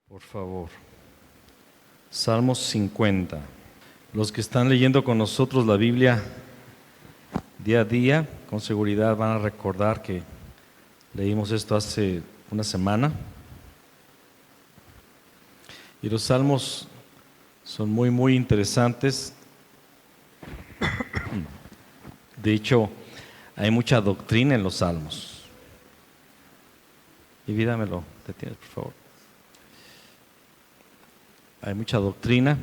Por favor. Salmos 50. Los que están leyendo con nosotros la Biblia día a día, con seguridad van a recordar que leímos esto hace una semana. Y los salmos son muy interesantes. De hecho, hay mucha doctrina en los salmos. Y dámelo, detienes, por favor. Hay mucha doctrina.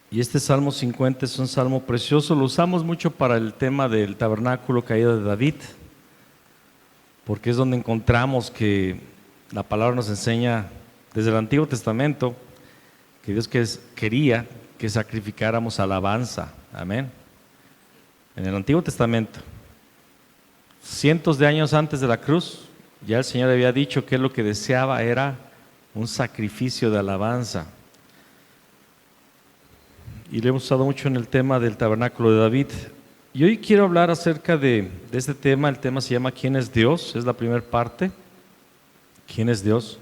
Y este Salmo 50 es un salmo precioso. Lo usamos mucho para el tema del tabernáculo caído de David, porque es donde encontramos que la palabra nos enseña desde el Antiguo Testamento que Dios quería que sacrificáramos alabanza. Amén. En el Antiguo Testamento, cientos de años antes de la cruz, ya el Señor había dicho que lo que deseaba era un sacrificio de alabanza. Y lo hemos usado mucho en el tema del tabernáculo de David. Y hoy quiero hablar acerca de este tema. El tema se llama ¿Quién es Dios? Es la primera parte. ¿Quién es Dios?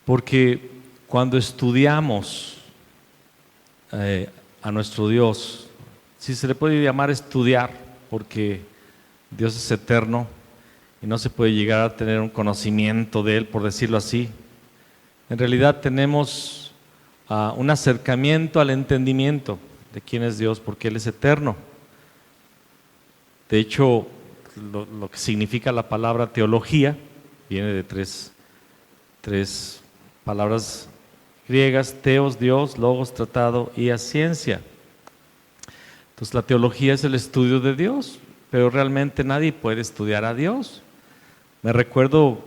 Porque cuando estudiamos a nuestro Dios, si se le puede llamar estudiar, porque Dios es eterno y no se puede llegar a tener un conocimiento de Él, por decirlo así. En realidad tenemos un acercamiento al entendimiento de quién es Dios, porque Él es eterno. De hecho, lo que significa la palabra teología viene de tres palabras griegas: teos, Dios; logos, tratado; y a ciencia. Entonces la teología es el estudio de Dios, pero realmente nadie puede estudiar a Dios. Me recuerdo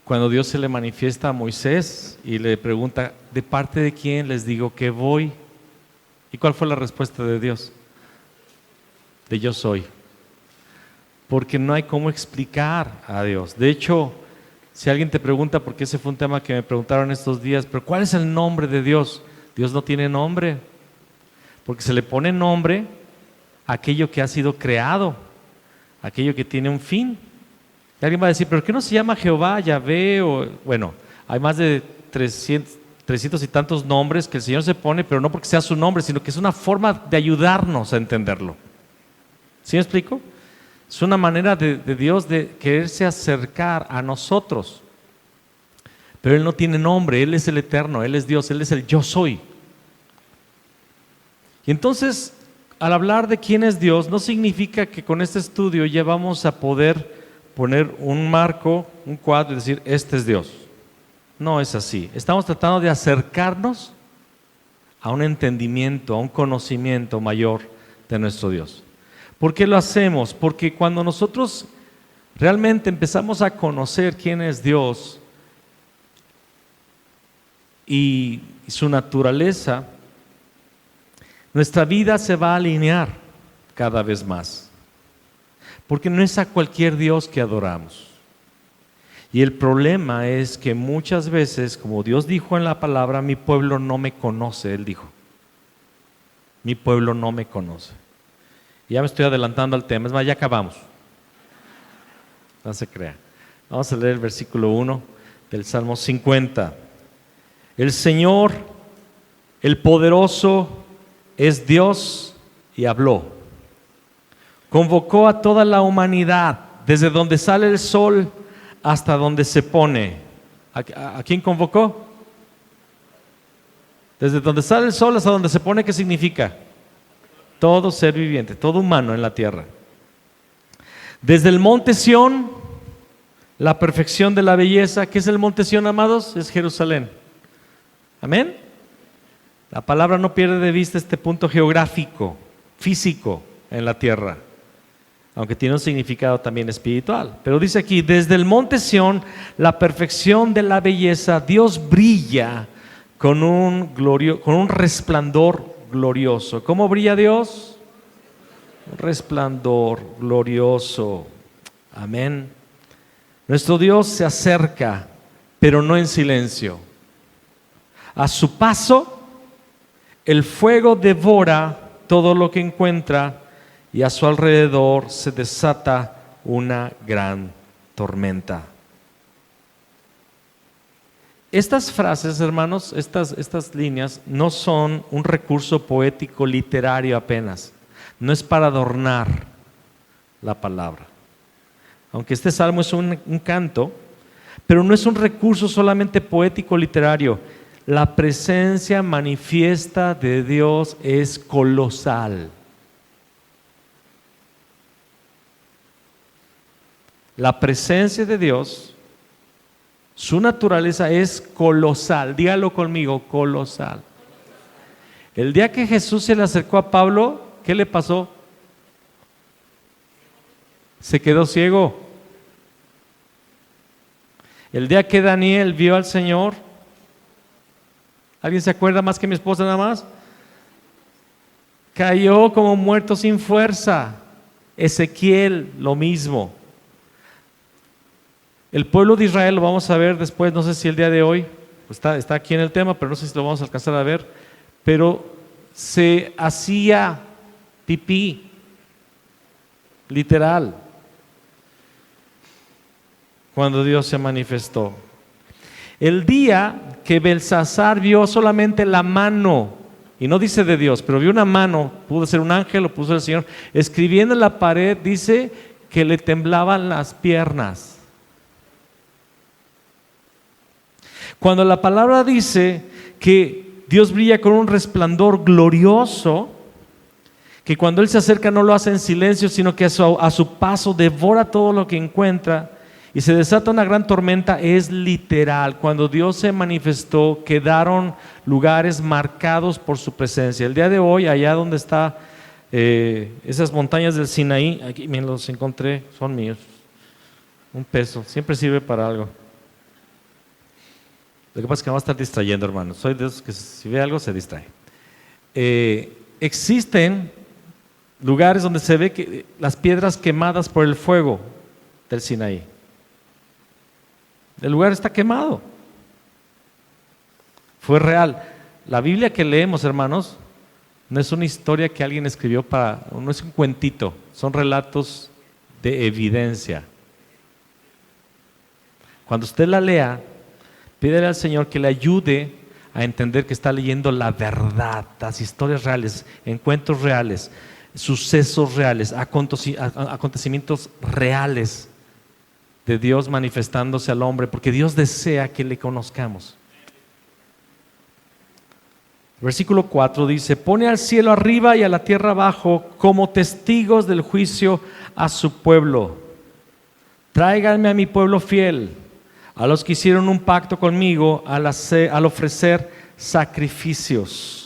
cuando Dios se le manifiesta a Moisés y le pregunta: ¿de parte de quién les digo que voy? ¿Y cuál fue la respuesta de Dios? De yo soy. Porque no hay cómo explicar a Dios. De hecho, si alguien te pregunta, porque ese fue un tema que me preguntaron estos días, pero ¿cuál es el nombre de Dios? Dios no tiene nombre, porque se le pone nombre a aquello que ha sido creado, aquello que tiene un fin. Y alguien va a decir: ¿pero qué no se llama Jehová, Yahvé? Bueno, hay más de 300 y tantos nombres que el Señor se pone, pero no porque sea su nombre, sino que es una forma de ayudarnos a entenderlo. ¿Sí me explico? Es una manera de Dios de quererse acercar a nosotros. Pero Él no tiene nombre, Él es el eterno, Él es Dios, Él es el yo soy. Y entonces, al hablar de quién es Dios, no significa que con este estudio ya vamos a poder poner un marco, un cuadro y decir: este es Dios. No es así. Estamos tratando de acercarnos a un entendimiento, a un conocimiento mayor de nuestro Dios. ¿Por qué lo hacemos? Porque cuando nosotros realmente empezamos a conocer quién es Dios y su naturaleza, nuestra vida se va a alinear cada vez más. Porque no es a cualquier Dios que adoramos. Y el problema es que muchas veces, como Dios dijo en la palabra: mi pueblo no me conoce, Él dijo. Mi pueblo no me conoce. Y ya me estoy adelantando al tema, es más, ya acabamos. No se crea. Vamos a leer el versículo 1 del Salmo 50. El Señor, el poderoso, es Dios y habló. Convocó a toda la humanidad, desde donde sale el sol hasta donde se pone. ¿A quién convocó? Desde donde sale el sol hasta donde se pone, ¿qué significa? Todo ser viviente, todo humano en la tierra. Desde el monte Sión, la perfección de la belleza. ¿Qué es el monte Sión, amados? Es Jerusalén. ¿Amén? La palabra no pierde de vista este punto geográfico, físico en la tierra, aunque tiene un significado también espiritual. Pero dice aquí: desde el monte Sión, la perfección de la belleza, Dios brilla con un resplandor glorioso. ¿Cómo brilla Dios? Un resplandor glorioso. Amén. Nuestro Dios se acerca, pero no en silencio. A su paso, el fuego devora todo lo que encuentra, y a su alrededor se desata una gran tormenta. Estas frases, hermanos, estas líneas no son un recurso poético literario apenas. No es para adornar la palabra. Aunque este salmo es un canto, pero no es un recurso solamente poético literario. La presencia manifiesta de Dios es colosal. La presencia de Dios, su naturaleza es colosal. Dígalo conmigo, colosal. El día que Jesús se le acercó a Pablo, ¿qué le pasó? Se quedó ciego. El día que Daniel vio al Señor, ¿alguien se acuerda más que mi esposa nada más? Cayó como muerto sin fuerza. Ezequiel, lo mismo. El pueblo de Israel, lo vamos a ver después, no sé si el día de hoy, está aquí en el tema, pero no sé si lo vamos a alcanzar a ver, pero se hacía pipí, literal, cuando Dios se manifestó. El día que Belsasar vio solamente la mano, y no dice de Dios, pero vio una mano, pudo ser un ángel o pudo ser el Señor, escribiendo en la pared, dice que le temblaban las piernas. Cuando la palabra dice que Dios brilla con un resplandor glorioso, que cuando Él se acerca no lo hace en silencio, sino que a su paso devora todo lo que encuentra y se desata una gran tormenta, es literal. Cuando Dios se manifestó, quedaron lugares marcados por su presencia. El día de hoy, allá donde están esas montañas del Sinaí, aquí me los encontré, son míos, $1, siempre sirve para algo. Lo que pasa es que me va a estar distrayendo, hermano. Soy de esos que si ve algo se distrae. Existen lugares donde se ve que las piedras quemadas por el fuego del Sinaí. El lugar está quemado. Fue real. La Biblia que leemos, hermanos, no es una historia que alguien escribió no es un cuentito, son relatos de evidencia. Cuando usted la lea, pídele al Señor que le ayude a entender que está leyendo la verdad, las historias reales, encuentros reales, sucesos reales, acontecimientos reales de Dios manifestándose al hombre, porque Dios desea que le conozcamos. Versículo 4 dice: pone al cielo arriba y a la tierra abajo como testigos del juicio a su pueblo. Tráiganme a mi pueblo fiel, a los que hicieron un pacto conmigo al ofrecer sacrificios.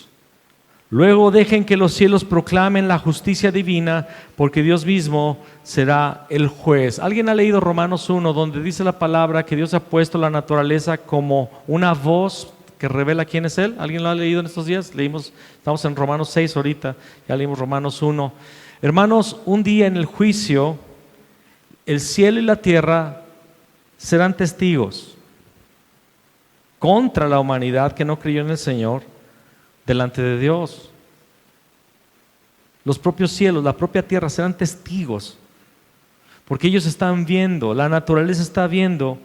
Luego dejen que los cielos proclamen la justicia divina, porque Dios mismo será el juez. ¿Alguien ha leído Romanos 1, donde dice la palabra que Dios ha puesto la naturaleza como una voz que revela quién es Él? ¿Alguien lo ha leído en estos días? Estamos en Romanos 6 ahorita, ya leímos Romanos 1. Hermanos, un día en el juicio, el cielo y la tierra serán testigos contra la humanidad que no creyó en el Señor delante de Dios. Los propios cielos, la propia tierra serán testigos, porque ellos están viendo, la naturaleza está viendo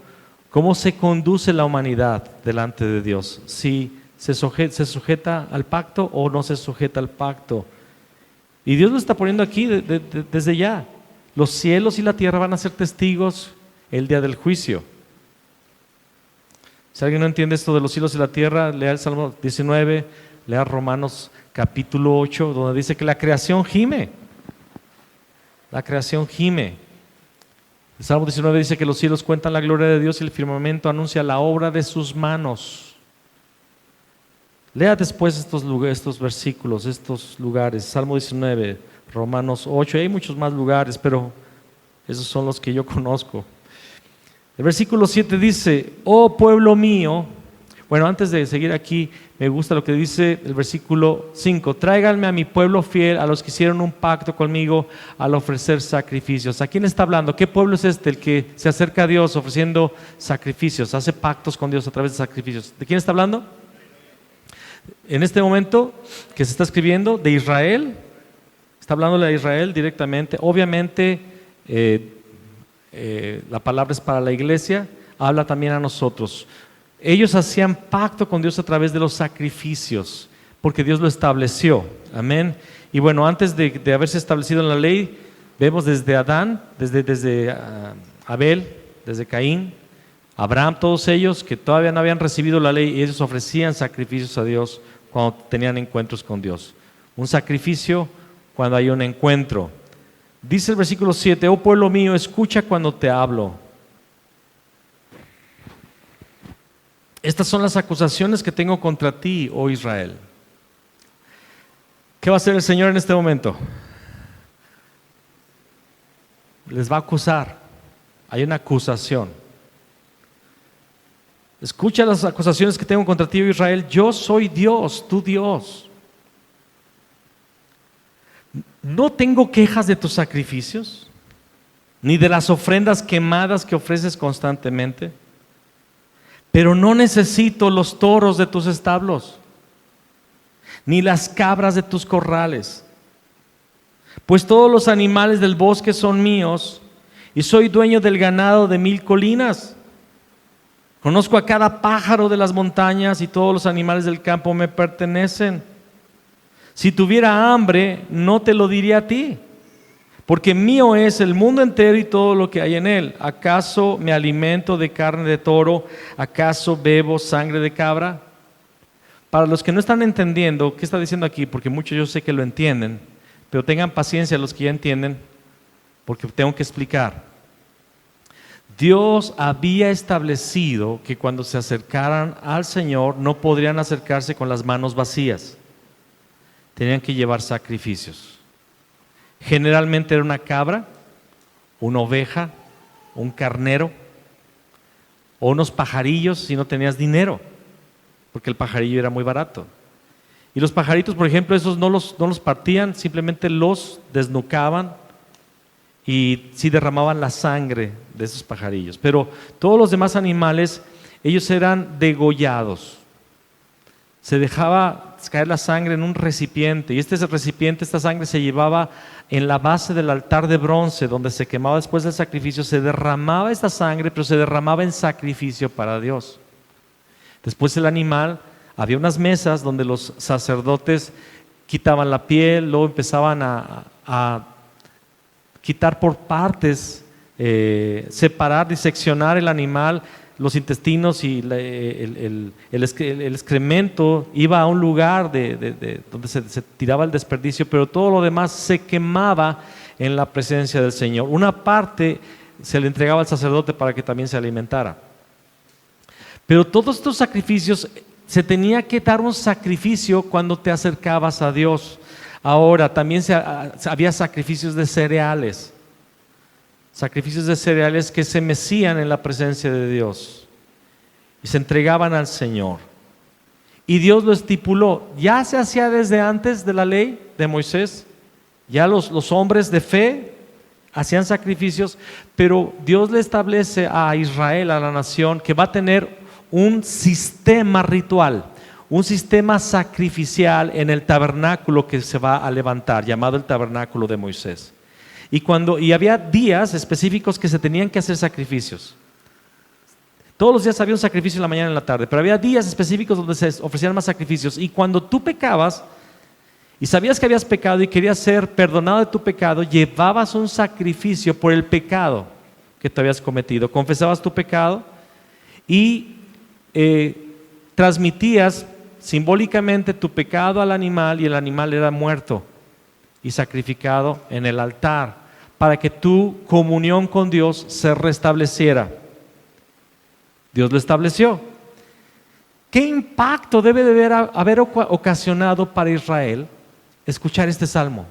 cómo se conduce la humanidad delante de Dios, si se sujeta al pacto o no se sujeta al pacto. Y Dios lo está poniendo aquí desde ya. Los cielos y la tierra van a ser testigos el día del juicio. Si alguien no entiende esto de los cielos y la tierra, lea el Salmo 19, lea Romanos capítulo 8, donde dice que la creación gime. La creación gime. El Salmo 19 dice que los cielos cuentan la gloria de Dios y el firmamento anuncia la obra de sus manos. Lea después estos versículos, estos lugares. Salmo 19, Romanos 8, hay muchos más lugares, pero esos son los que yo conozco. El versículo 7 dice: oh pueblo mío. Bueno, antes de seguir aquí, me gusta lo que dice el versículo 5: tráiganme a mi pueblo fiel, a los que hicieron un pacto conmigo al ofrecer sacrificios. ¿A quién está hablando? ¿Qué pueblo es este? El que se acerca a Dios ofreciendo sacrificios, hace pactos con Dios a través de sacrificios. ¿De quién está hablando? En este momento que se está escribiendo, de Israel. Está hablándole a Israel directamente. Obviamente la palabra es para la iglesia, habla también a nosotros. Ellos hacían pacto con Dios a través de los sacrificios, porque Dios lo estableció. Amén. Y bueno, antes de haberse establecido en la ley, vemos desde Adán, desde Abel, desde Caín, Abraham, todos ellos que todavía no habían recibido la ley, y ellos ofrecían sacrificios a Dios cuando tenían encuentros con Dios. Un sacrificio cuando hay un encuentro. Dice el versículo 7, oh pueblo mío, escucha cuando te hablo. Estas son las acusaciones que tengo contra ti, oh Israel. ¿Qué va a hacer el Señor en este momento? Les va a acusar. Hay una acusación. Escucha las acusaciones que tengo contra ti, oh Israel. Yo soy Dios, tu Dios. ¿No tengo quejas de tus sacrificios? Ni de las ofrendas quemadas que ofreces constantemente. Pero no necesito los toros de tus establos, ni las cabras de tus corrales. Pues todos los animales del bosque son míos, y soy dueño del ganado de 1000 colinas. Conozco a cada pájaro de las montañas, y todos los animales del campo me pertenecen. Si tuviera hambre, no te lo diría a ti, porque mío es el mundo entero y todo lo que hay en él. ¿Acaso me alimento de carne de toro? ¿Acaso bebo sangre de cabra? Para los que no están entendiendo, ¿qué está diciendo aquí? Porque muchos yo sé que lo entienden, pero tengan paciencia los que ya entienden, porque tengo que explicar. Dios había establecido que cuando se acercaran al Señor no podrían acercarse con las manos vacías. Tenían que llevar sacrificios. Generalmente era una cabra, una oveja, un carnero o unos pajarillos si no tenías dinero, porque el pajarillo era muy barato. Y los pajaritos, por ejemplo, esos no los partían, simplemente los desnucaban y sí derramaban la sangre de esos pajarillos. Pero todos los demás animales, ellos eran degollados. Se dejaba caer la sangre en un recipiente, y este recipiente, esta sangre se llevaba en la base del altar de bronce donde se quemaba después del sacrificio. Se derramaba esta sangre, pero se derramaba en sacrificio para Dios. Después el animal, había unas mesas donde los sacerdotes quitaban la piel, luego empezaban a quitar por partes, separar, diseccionar el animal, los intestinos y el excremento iba a un lugar donde se tiraba el desperdicio, pero todo lo demás se quemaba en la presencia del Señor. Una parte se le entregaba al sacerdote para que también se alimentara. Pero todos estos sacrificios, se tenía que dar un sacrificio cuando te acercabas a Dios. Ahora también había sacrificios de cereales. Sacrificios de cereales que se mecían en la presencia de Dios y se entregaban al Señor. Y Dios lo estipuló. Ya se hacía desde antes de la ley de Moisés. Ya los hombres de fe hacían sacrificios, pero Dios le establece a Israel, a la nación, que va a tener un sistema ritual, un sistema sacrificial en el tabernáculo que se va a levantar, llamado el tabernáculo de Moisés. Y había días específicos que se tenían que hacer sacrificios. Todos los días había un sacrificio en la mañana y en la tarde, pero había días específicos donde se ofrecían más sacrificios. Y cuando tú pecabas y sabías que habías pecado y querías ser perdonado de tu pecado, llevabas un sacrificio por el pecado que te habías cometido. Confesabas tu pecado y transmitías simbólicamente tu pecado al animal, y el animal era muerto y sacrificado en el altar para que tu comunión con Dios se restableciera. Dios lo estableció. ¿Qué impacto debe de haber ocasionado para Israel escuchar este salmo?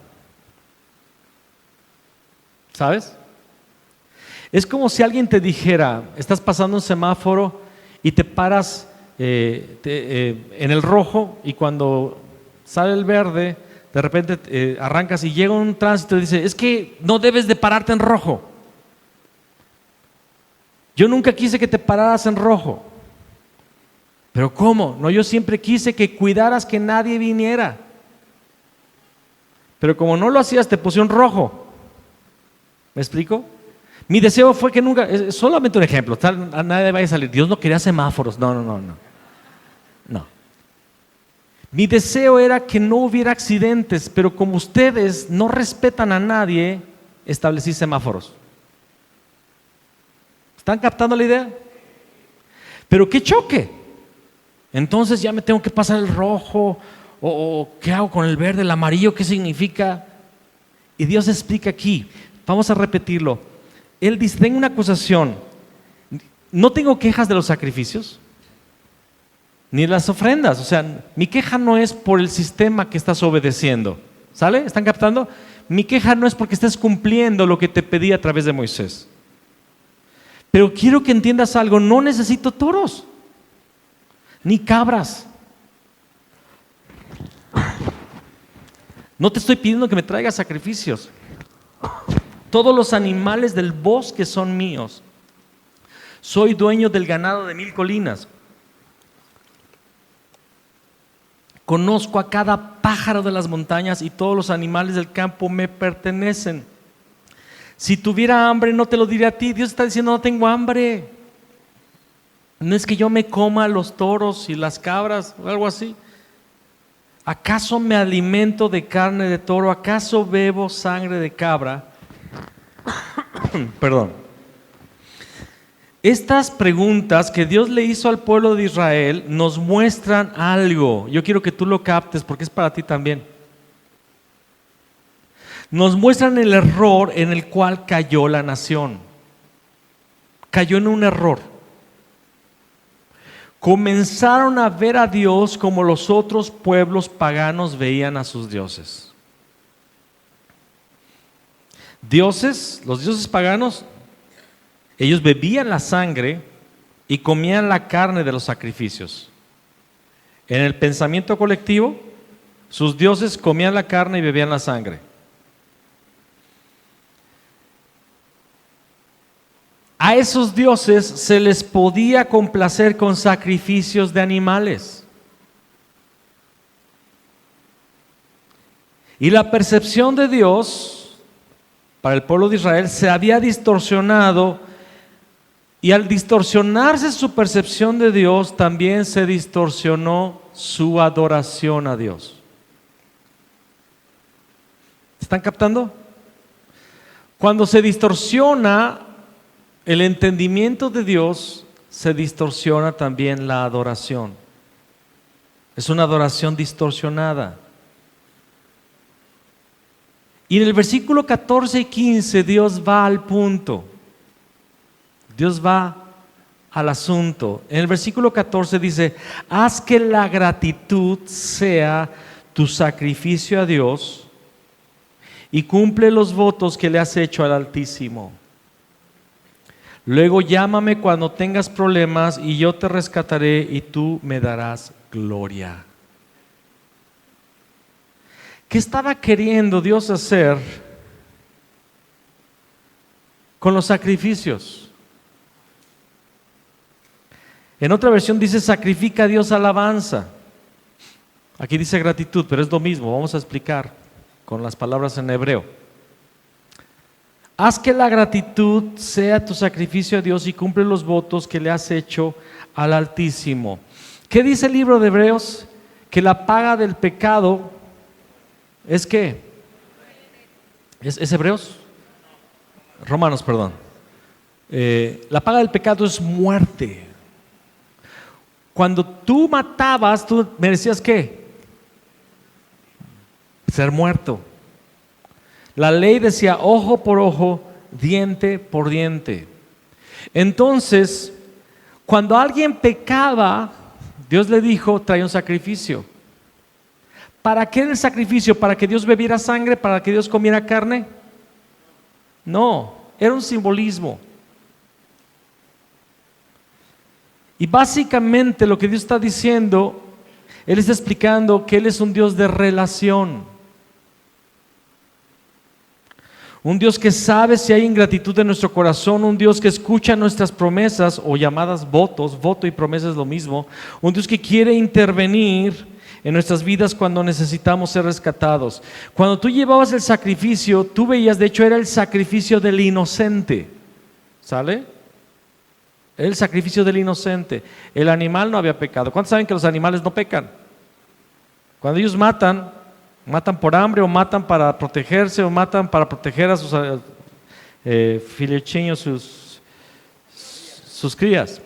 ¿Sabes? Es como si alguien te dijera, estás pasando un semáforo y te paras en el rojo, y cuando sale el verde, de repente arrancas y llega un tránsito y dice, es que no debes de pararte en rojo. Yo nunca quise que te pararas en rojo. ¿Pero cómo? No, yo siempre quise que cuidaras que nadie viniera. Pero como no lo hacías, te puse un rojo. ¿Me explico? Mi deseo fue que nunca, solamente un ejemplo, a nadie vaya a salir, Dios no quería semáforos, no. Mi deseo era que no hubiera accidentes, pero como ustedes no respetan a nadie, establecí semáforos. ¿Están captando la idea? Pero qué choque. Entonces ya me tengo que pasar el rojo, o ¿qué hago con el verde, el amarillo? ¿Qué significa? Y Dios explica aquí, vamos a repetirlo. Él dice, tengo una acusación, no tengo quejas de los sacrificios, ni de las ofrendas. O sea, mi queja no es por el sistema que estás obedeciendo. ¿Sale? ¿Están captando? Mi queja no es porque estés cumpliendo lo que te pedí a través de Moisés. Pero quiero que entiendas algo, no necesito toros, ni cabras. No te estoy pidiendo que me traigas sacrificios. Todos los animales del bosque son míos. Soy dueño del ganado de 1000 colinas. Conozco a cada pájaro de las montañas y todos los animales del campo me pertenecen. Si tuviera hambre no te lo diría a ti. Dios está diciendo, no tengo hambre. No es que yo me coma los toros y las cabras o algo así. ¿Acaso me alimento de carne de toro? ¿Acaso bebo sangre de cabra? Perdón. Estas preguntas que Dios le hizo al pueblo de Israel nos muestran algo. Yo quiero que tú lo captes porque es para ti también. Nos muestran el error en el cual cayó la nación. Cayó en un error. Comenzaron a ver a Dios como los otros pueblos paganos veían a sus dioses. Los dioses paganos, ellos bebían la sangre y comían la carne de los sacrificios. En el pensamiento colectivo, sus dioses comían la carne y bebían la sangre. A esos dioses se les podía complacer con sacrificios de animales. Y la percepción de Dios para el pueblo de Israel se había distorsionado, y al distorsionarse su percepción de Dios, también se distorsionó su adoración a Dios. ¿Están captando? Cuando se distorsiona el entendimiento de Dios, se distorsiona también la adoración. Es una adoración distorsionada. Y en el versículo 14 y 15 Dios va al punto. Dios va al asunto. En el versículo 14 dice: haz que la gratitud sea tu sacrificio a Dios y cumple los votos que le has hecho al Altísimo. Luego llámame cuando tengas problemas y yo te rescataré y tú me darás gloria. ¿Qué estaba queriendo Dios hacer con los sacrificios? En otra versión dice: sacrifica a Dios alabanza. Aquí dice gratitud, pero es lo mismo. Vamos a explicar con las palabras en hebreo. Haz que la gratitud sea tu sacrificio a Dios y cumple los votos que le has hecho al Altísimo. ¿Qué dice el libro de Hebreos? Que la paga del pecado es ¿qué? ¿Es Hebreos? Romanos, perdón. La paga del pecado es muerte. Cuando tú matabas, tú merecías ¿qué? Ser muerto. La ley decía ojo por ojo, diente por diente. Entonces, cuando alguien pecaba, Dios le dijo: trae un sacrificio. ¿Para qué el sacrificio? ¿Para que Dios bebiera sangre? ¿Para que Dios comiera carne? No, era un simbolismo. Y básicamente lo que Dios está diciendo, Él está explicando que Él es un Dios de relación. Un Dios que sabe si hay ingratitud en nuestro corazón, un Dios que escucha nuestras promesas o llamadas votos, voto y promesa es lo mismo, un Dios que quiere intervenir en nuestras vidas cuando necesitamos ser rescatados. Cuando tú llevabas el sacrificio, tú veías, de hecho era el sacrificio del inocente. ¿Sale? El sacrificio del inocente. El animal no había pecado. ¿Cuántos saben que los animales no pecan? Cuando ellos matan por hambre, o matan para protegerse, o matan para proteger a sus filhotinhos, sus crías.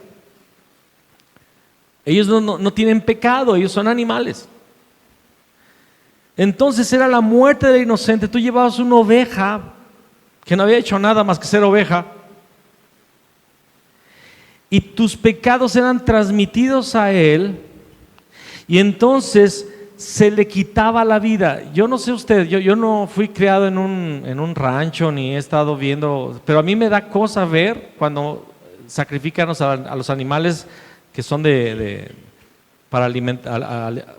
Ellos no tienen pecado, ellos son animales. Entonces era la muerte del inocente. Tú llevabas una oveja que no había hecho nada más que ser oveja, y tus pecados eran transmitidos a él, y entonces se le quitaba la vida. Yo no sé usted, yo no fui criado en un rancho, ni he estado viendo, pero a mí me da cosa ver cuando sacrifican a los animales que son para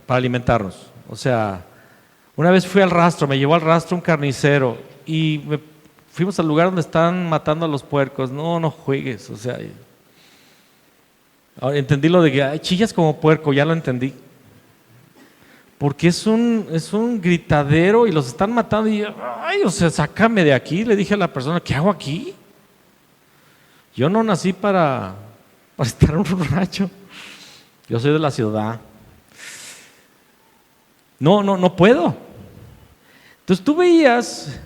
alimentarnos. O sea, una vez fui al rastro, me llevó al rastro un carnicero, y fuimos al lugar donde están matando a los puercos. No juegues, o sea, ahora entendí lo de que ay, chillas como puerco, ya lo entendí. Porque es un gritadero y los están matando, y ay, o sea, sácame de aquí. Le dije a la persona, ¿qué hago aquí? Yo no nací para estar en un rancho. Yo soy de la ciudad. No puedo. Entonces tú veías.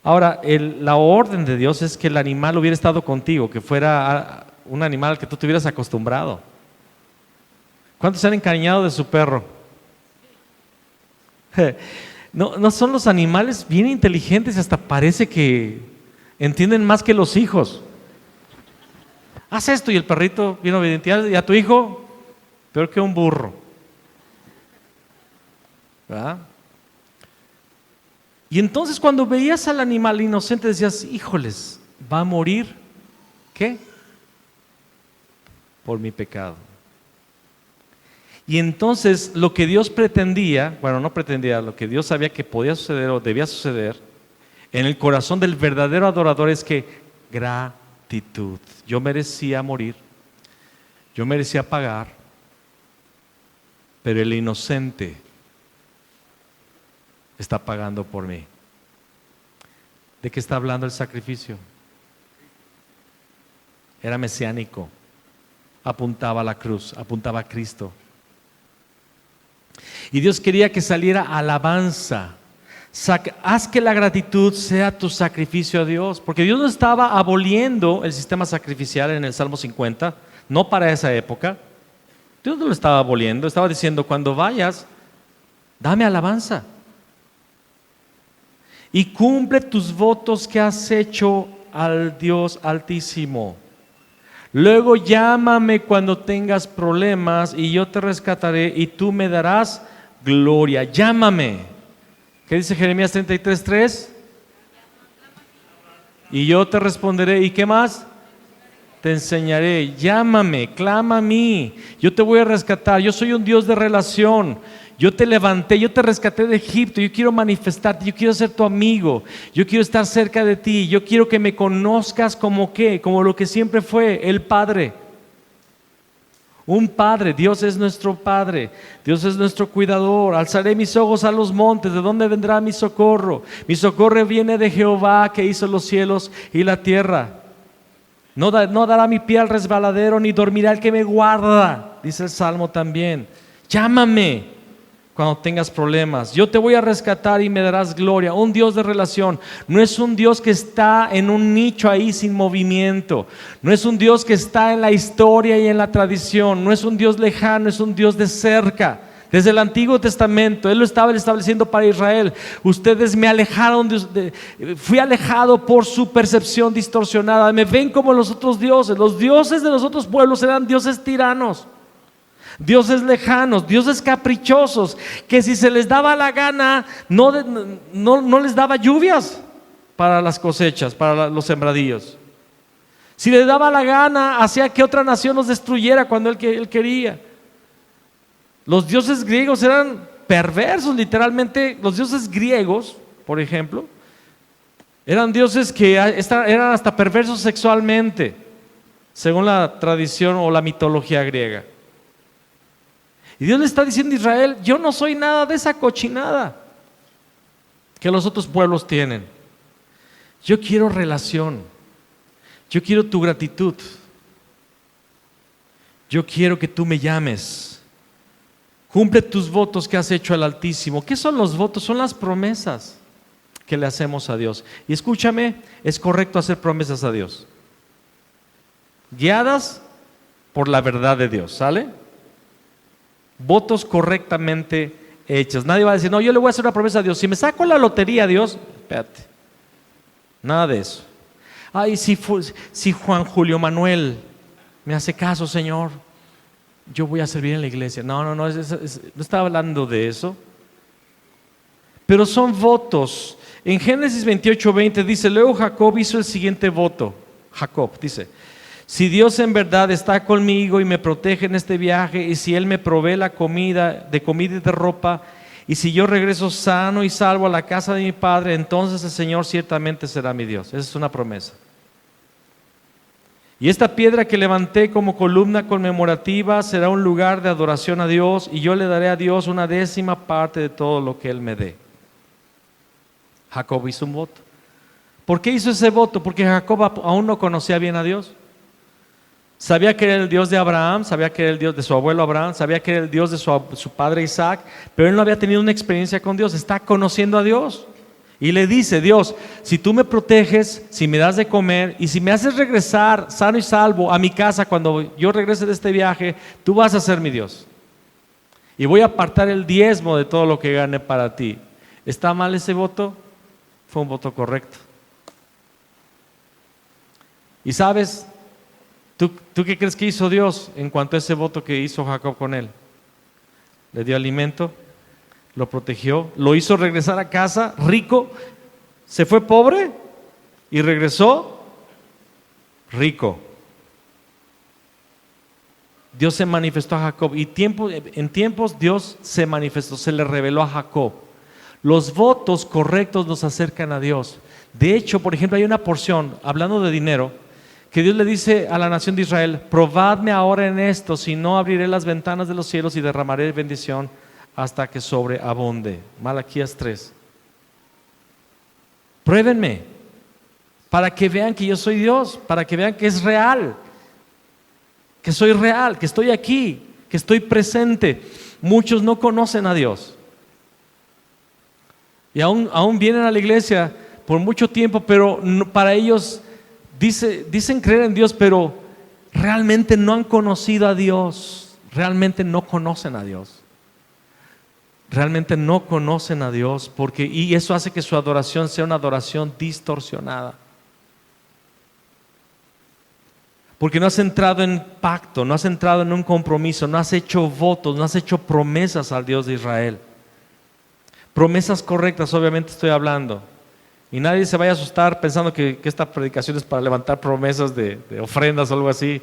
Ahora, la orden de Dios es que el animal hubiera estado contigo, que fuera un animal al que tú te hubieras acostumbrado. ¿Cuántos se han encariñado de su perro? No son los animales bien inteligentes, hasta parece que entienden más que los hijos. Haz esto y el perrito bien obediente. Y a tu hijo, peor que un burro. ¿Verdad? Y entonces cuando veías al animal inocente decías, híjoles, va a morir, ¿qué? Por mi pecado. Y entonces lo que Dios pretendía, lo que Dios sabía que podía suceder o debía suceder en el corazón del verdadero adorador es que gratitud. Yo merecía morir, yo merecía pagar, pero el inocente está pagando por mí. ¿De qué está hablando el sacrificio? Era mesiánico, apuntaba a la cruz, apuntaba a Cristo. Y Dios quería que saliera alabanza. Haz que la gratitud sea tu sacrificio a Dios, porque Dios no estaba aboliendo el sistema sacrificial en el Salmo 50, no para esa época. Dios no lo estaba aboliendo, estaba diciendo, cuando vayas, dame alabanza. Y cumple tus votos que has hecho al Dios Altísimo. Luego llámame cuando tengas problemas y yo te rescataré y tú me darás gloria. Llámame. ¿Qué dice Jeremías 33:3? Y yo te responderé. ¿Y qué más? Te enseñaré. Llámame, clama a mí. Yo te voy a rescatar. Yo soy un Dios de relación. Yo te levanté, yo te rescaté de Egipto. Yo quiero manifestarte, yo quiero ser tu amigo. Yo quiero estar cerca de ti. Yo quiero que me conozcas como ¿qué? Como lo que siempre fue, el Padre. Un Padre, Dios es nuestro Padre, Dios es nuestro cuidador. Alzaré mis ojos a los montes, ¿de dónde vendrá mi socorro? Mi socorro viene de Jehová, que hizo los cielos y la tierra. No dará mi pie al resbaladero, ni dormirá el que me guarda, dice el Salmo también. Llámame cuando tengas problemas, yo te voy a rescatar y me darás gloria. Un Dios de relación, no es un Dios que está en un nicho ahí sin movimiento, no es un Dios que está en la historia y en la tradición, no es un Dios lejano, es un Dios de cerca. Desde el Antiguo Testamento, Él lo estaba estableciendo para Israel. Ustedes me alejaron, fui alejado por su percepción distorsionada, me ven como los otros dioses. Los dioses de los otros pueblos eran dioses tiranos, dioses lejanos, dioses caprichosos, que si se les daba la gana no les daba lluvias para las cosechas, para los sembradíos. Si les daba la gana, hacía que otra nación los destruyera cuando él quería. Los dioses griegos eran perversos, literalmente. Los dioses griegos, por ejemplo, eran dioses que eran hasta perversos sexualmente, según la tradición o la mitología griega. Y Dios le está diciendo a Israel, yo no soy nada de esa cochinada que los otros pueblos tienen. Yo quiero relación. Yo quiero tu gratitud. Yo quiero que tú me llames. Cumple tus votos que has hecho al Altísimo. ¿Qué son los votos? Son las promesas que le hacemos a Dios. Y escúchame, es correcto hacer promesas a Dios, guiadas por la verdad de Dios, ¿sale? Votos correctamente hechos. Nadie va a decir, no, yo le voy a hacer una promesa a Dios. Si me saco la lotería a Dios, espérate, nada de eso. Ay, si Juan Julio Manuel me hace caso, Señor, yo voy a servir en la iglesia. No, no estaba hablando de eso. Pero son votos. En Génesis 28:20 dice, luego Jacob hizo el siguiente voto. Jacob dice, si Dios en verdad está conmigo y me protege en este viaje, y si Él me provee la comida y de ropa, y si yo regreso sano y salvo a la casa de mi padre, entonces el Señor ciertamente será mi Dios. Esa es una promesa. Y esta piedra que levanté como columna conmemorativa será un lugar de adoración a Dios, y yo le daré a Dios 1/10 de todo lo que Él me dé. Jacob hizo un voto. ¿Por qué hizo ese voto? Porque Jacob aún no conocía bien a Dios. Sabía que era el Dios de Abraham, sabía que era el Dios de su abuelo Abraham, sabía que era el Dios de su padre Isaac, pero él no había tenido una experiencia con Dios. Está conociendo a Dios. Y le dice, Dios, si tú me proteges, si me das de comer y si me haces regresar sano y salvo a mi casa cuando yo regrese de este viaje, tú vas a ser mi Dios. Y voy a apartar el 10 de todo lo que gane para ti. ¿Está mal ese voto? Fue un voto correcto. Y sabes, ¿tú qué crees que hizo Dios en cuanto a ese voto que hizo Jacob con él? Le dio alimento, lo protegió, lo hizo regresar a casa rico, se fue pobre y regresó rico. Dios se manifestó a Jacob y en tiempos Dios se manifestó, se le reveló a Jacob. Los votos correctos nos acercan a Dios. De hecho, por ejemplo, hay una porción, hablando de dinero, que Dios le dice a la nación de Israel, probadme ahora en esto, si no abriré las ventanas de los cielos y derramaré bendición hasta que sobreabunde. Malaquías 3. Pruébenme, para que vean que yo soy Dios, para que vean que es real, que soy real, que estoy aquí, que estoy presente. Muchos no conocen a Dios. Y aún vienen a la iglesia por mucho tiempo, pero para ellos dicen creer en Dios, pero realmente no han conocido a Dios, realmente no conocen a Dios. Realmente no conocen a Dios, y eso hace que su adoración sea una adoración distorsionada. Porque no has entrado en pacto, no has entrado en un compromiso, no has hecho votos, no has hecho promesas al Dios de Israel. Promesas correctas, obviamente estoy hablando. Y nadie se vaya a asustar pensando que esta predicación es para levantar promesas de ofrendas o algo así.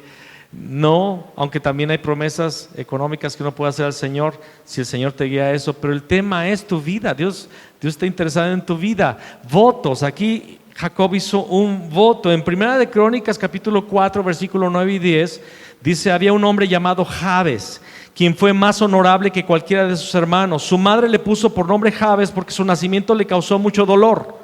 No, aunque también hay promesas económicas que uno puede hacer al Señor si el Señor te guía a eso. Pero el tema es tu vida. Dios está interesado en tu vida. Votos. Aquí Jacob hizo un voto. En Primera de Crónicas, capítulo 4, versículo 9 y 10, dice, había un hombre llamado Jabes, quien fue más honorable que cualquiera de sus hermanos. Su madre le puso por nombre Jabes porque su nacimiento le causó mucho dolor.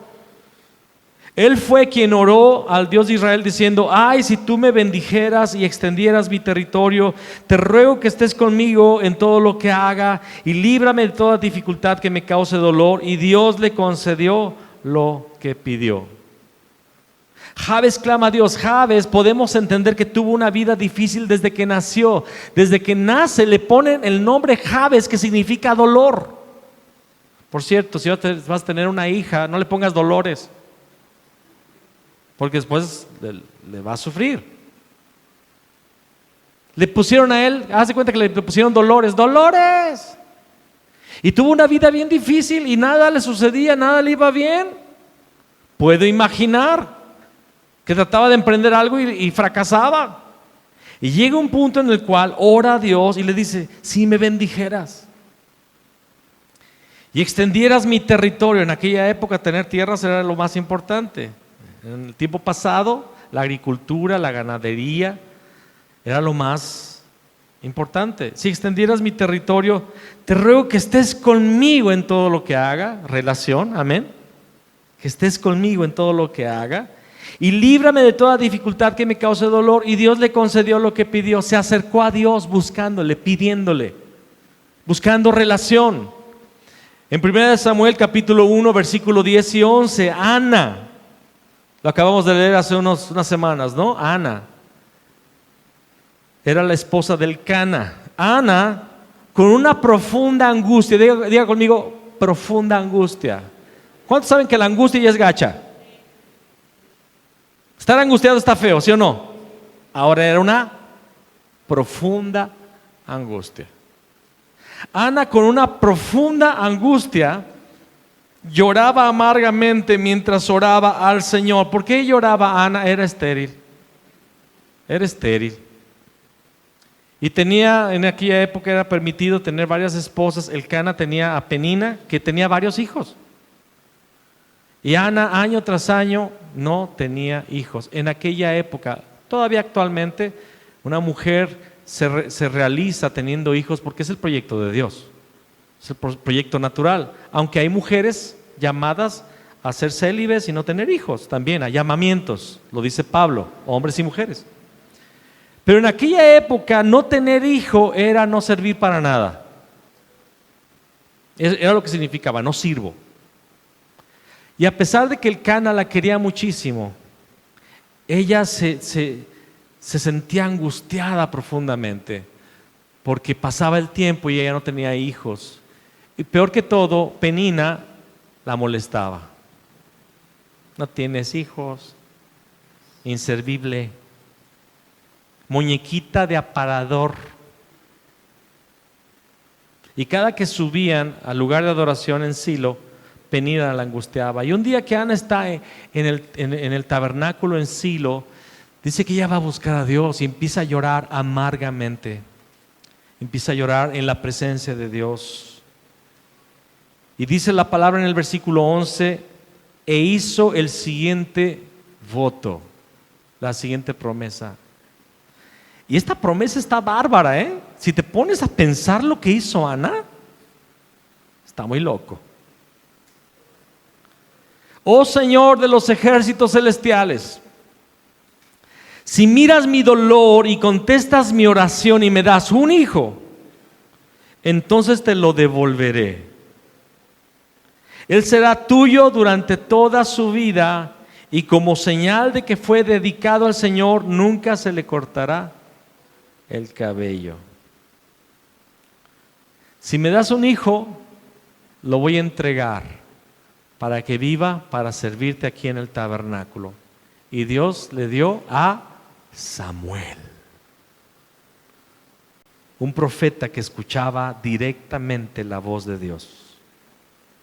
Él fue quien oró al Dios de Israel diciendo, ay, si tú me bendijeras y extendieras mi territorio, te ruego que estés conmigo en todo lo que haga y líbrame de toda dificultad que me cause dolor. Y Dios le concedió lo que pidió. Jabes clama a Dios. Jabes, podemos entender que tuvo una vida difícil desde que nació. Desde que nace le ponen el nombre Jabes, que significa dolor. Por cierto, si vas a tener una hija, no le pongas Dolores, porque después le va a sufrir. Le pusieron a él, haz de cuenta que le pusieron Dolores. ¡Dolores! Y tuvo una vida bien difícil y nada le sucedía, nada le iba bien. Puedo imaginar que trataba de emprender algo y fracasaba. Y llega un punto en el cual ora a Dios y le dice, si me bendijeras y extendieras mi territorio. En aquella época tener tierras era lo más importante. En el tiempo pasado, la agricultura, la ganadería, era lo más importante. Si extendieras mi territorio, te ruego que estés conmigo en todo lo que haga. Relación, amén. Que estés conmigo en todo lo que haga. y líbrame de toda dificultad que me cause dolor. Y Dios le concedió lo que pidió. Se acercó a Dios buscándole, pidiéndole, buscando relación. En 1 Samuel capítulo 1 versículo 10 y 11, Ana, lo acabamos de leer hace unas semanas, ¿no? Ana era la esposa del Cana. Ana, con una profunda angustia, diga conmigo, profunda angustia. ¿Cuántos saben que la angustia ya es gacha? Estar angustiado está feo, ¿sí o no? Ahora era una profunda angustia. Ana, con una profunda angustia, lloraba amargamente mientras oraba al Señor. ¿Por qué lloraba Ana? Era estéril. Era estéril. Y tenía, en aquella época era permitido tener varias esposas. El Cana tenía a Penina, que tenía varios hijos. Y Ana, año tras año, no tenía hijos. En aquella época, todavía actualmente, una mujer se realiza teniendo hijos porque es el proyecto de Dios. Es el proyecto natural. Aunque hay mujeres llamadas a ser célibes y no tener hijos, también hay llamamientos, lo dice Pablo, hombres y mujeres. Pero en aquella época no tener hijo era no servir para nada. Era lo que significaba, no sirvo. Y a pesar de que el Cana la quería muchísimo, ella se sentía angustiada profundamente porque pasaba el tiempo y ella no tenía hijos. Y peor que todo, Penina la molestaba. No tienes hijos, inservible, muñequita de aparador. Y cada que subían al lugar de adoración en Silo, Penina la angustiaba. Y un día que Ana está en el tabernáculo en Silo, dice que ella va a buscar a Dios y empieza a llorar amargamente. Empieza a llorar en la presencia de Dios. Y dice la palabra en el versículo 11, e hizo el siguiente voto, la siguiente promesa. Y esta promesa está bárbara, ¿eh? Si te pones a pensar lo que hizo Ana, está muy loco. Oh Señor de los ejércitos celestiales, si miras mi dolor y contestas mi oración y me das un hijo, entonces te lo devolveré. Él será tuyo durante toda su vida y como señal de que fue dedicado al Señor, nunca se le cortará el cabello. Si me das un hijo, lo voy a entregar para que viva para servirte aquí en el tabernáculo. Y Dios le dio a Samuel, un profeta que escuchaba directamente la voz de Dios.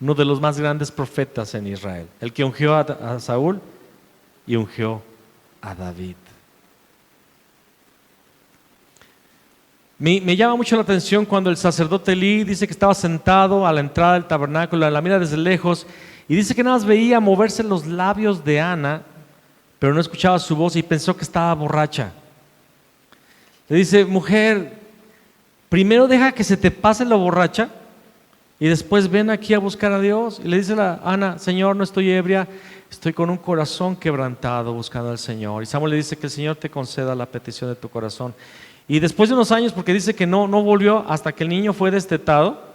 Uno de los más grandes profetas en Israel, el que ungió a Saúl y ungió a David. Me llama mucho la atención cuando el sacerdote Elí dice que estaba sentado a la entrada del tabernáculo, la mira desde lejos, y dice que nada más veía moverse los labios de Ana, pero no escuchaba su voz y pensó que estaba borracha. Le dice, mujer, primero deja que se te pase la borracha y después ven aquí a buscar a Dios. Y le dice a Ana, Señor, no estoy ebria, estoy con un corazón quebrantado buscando al Señor. Y Samuel le dice que el Señor te conceda la petición de tu corazón. Y después de unos años, porque dice que no volvió hasta que el niño fue destetado,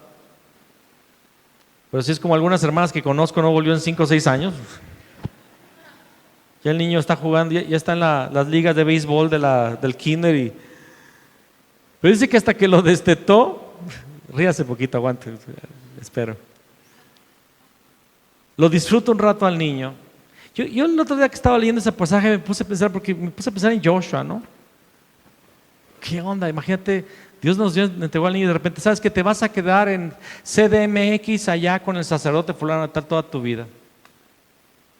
pero si es como algunas hermanas que conozco, no volvió en 5 o 6 años. Ya el niño está jugando, ya está en las ligas de béisbol del kinder. Pero dice que hasta que lo destetó, ríase poquito, aguante, espero. Lo disfruta un rato al niño. Yo el otro día que estaba leyendo ese pasaje me puse a pensar en Joshua, ¿no? ¿Qué onda? Imagínate, Dios nos entregó al niño y de repente, ¿sabes que te vas a quedar en CDMX allá con el sacerdote fulano de tal toda tu vida?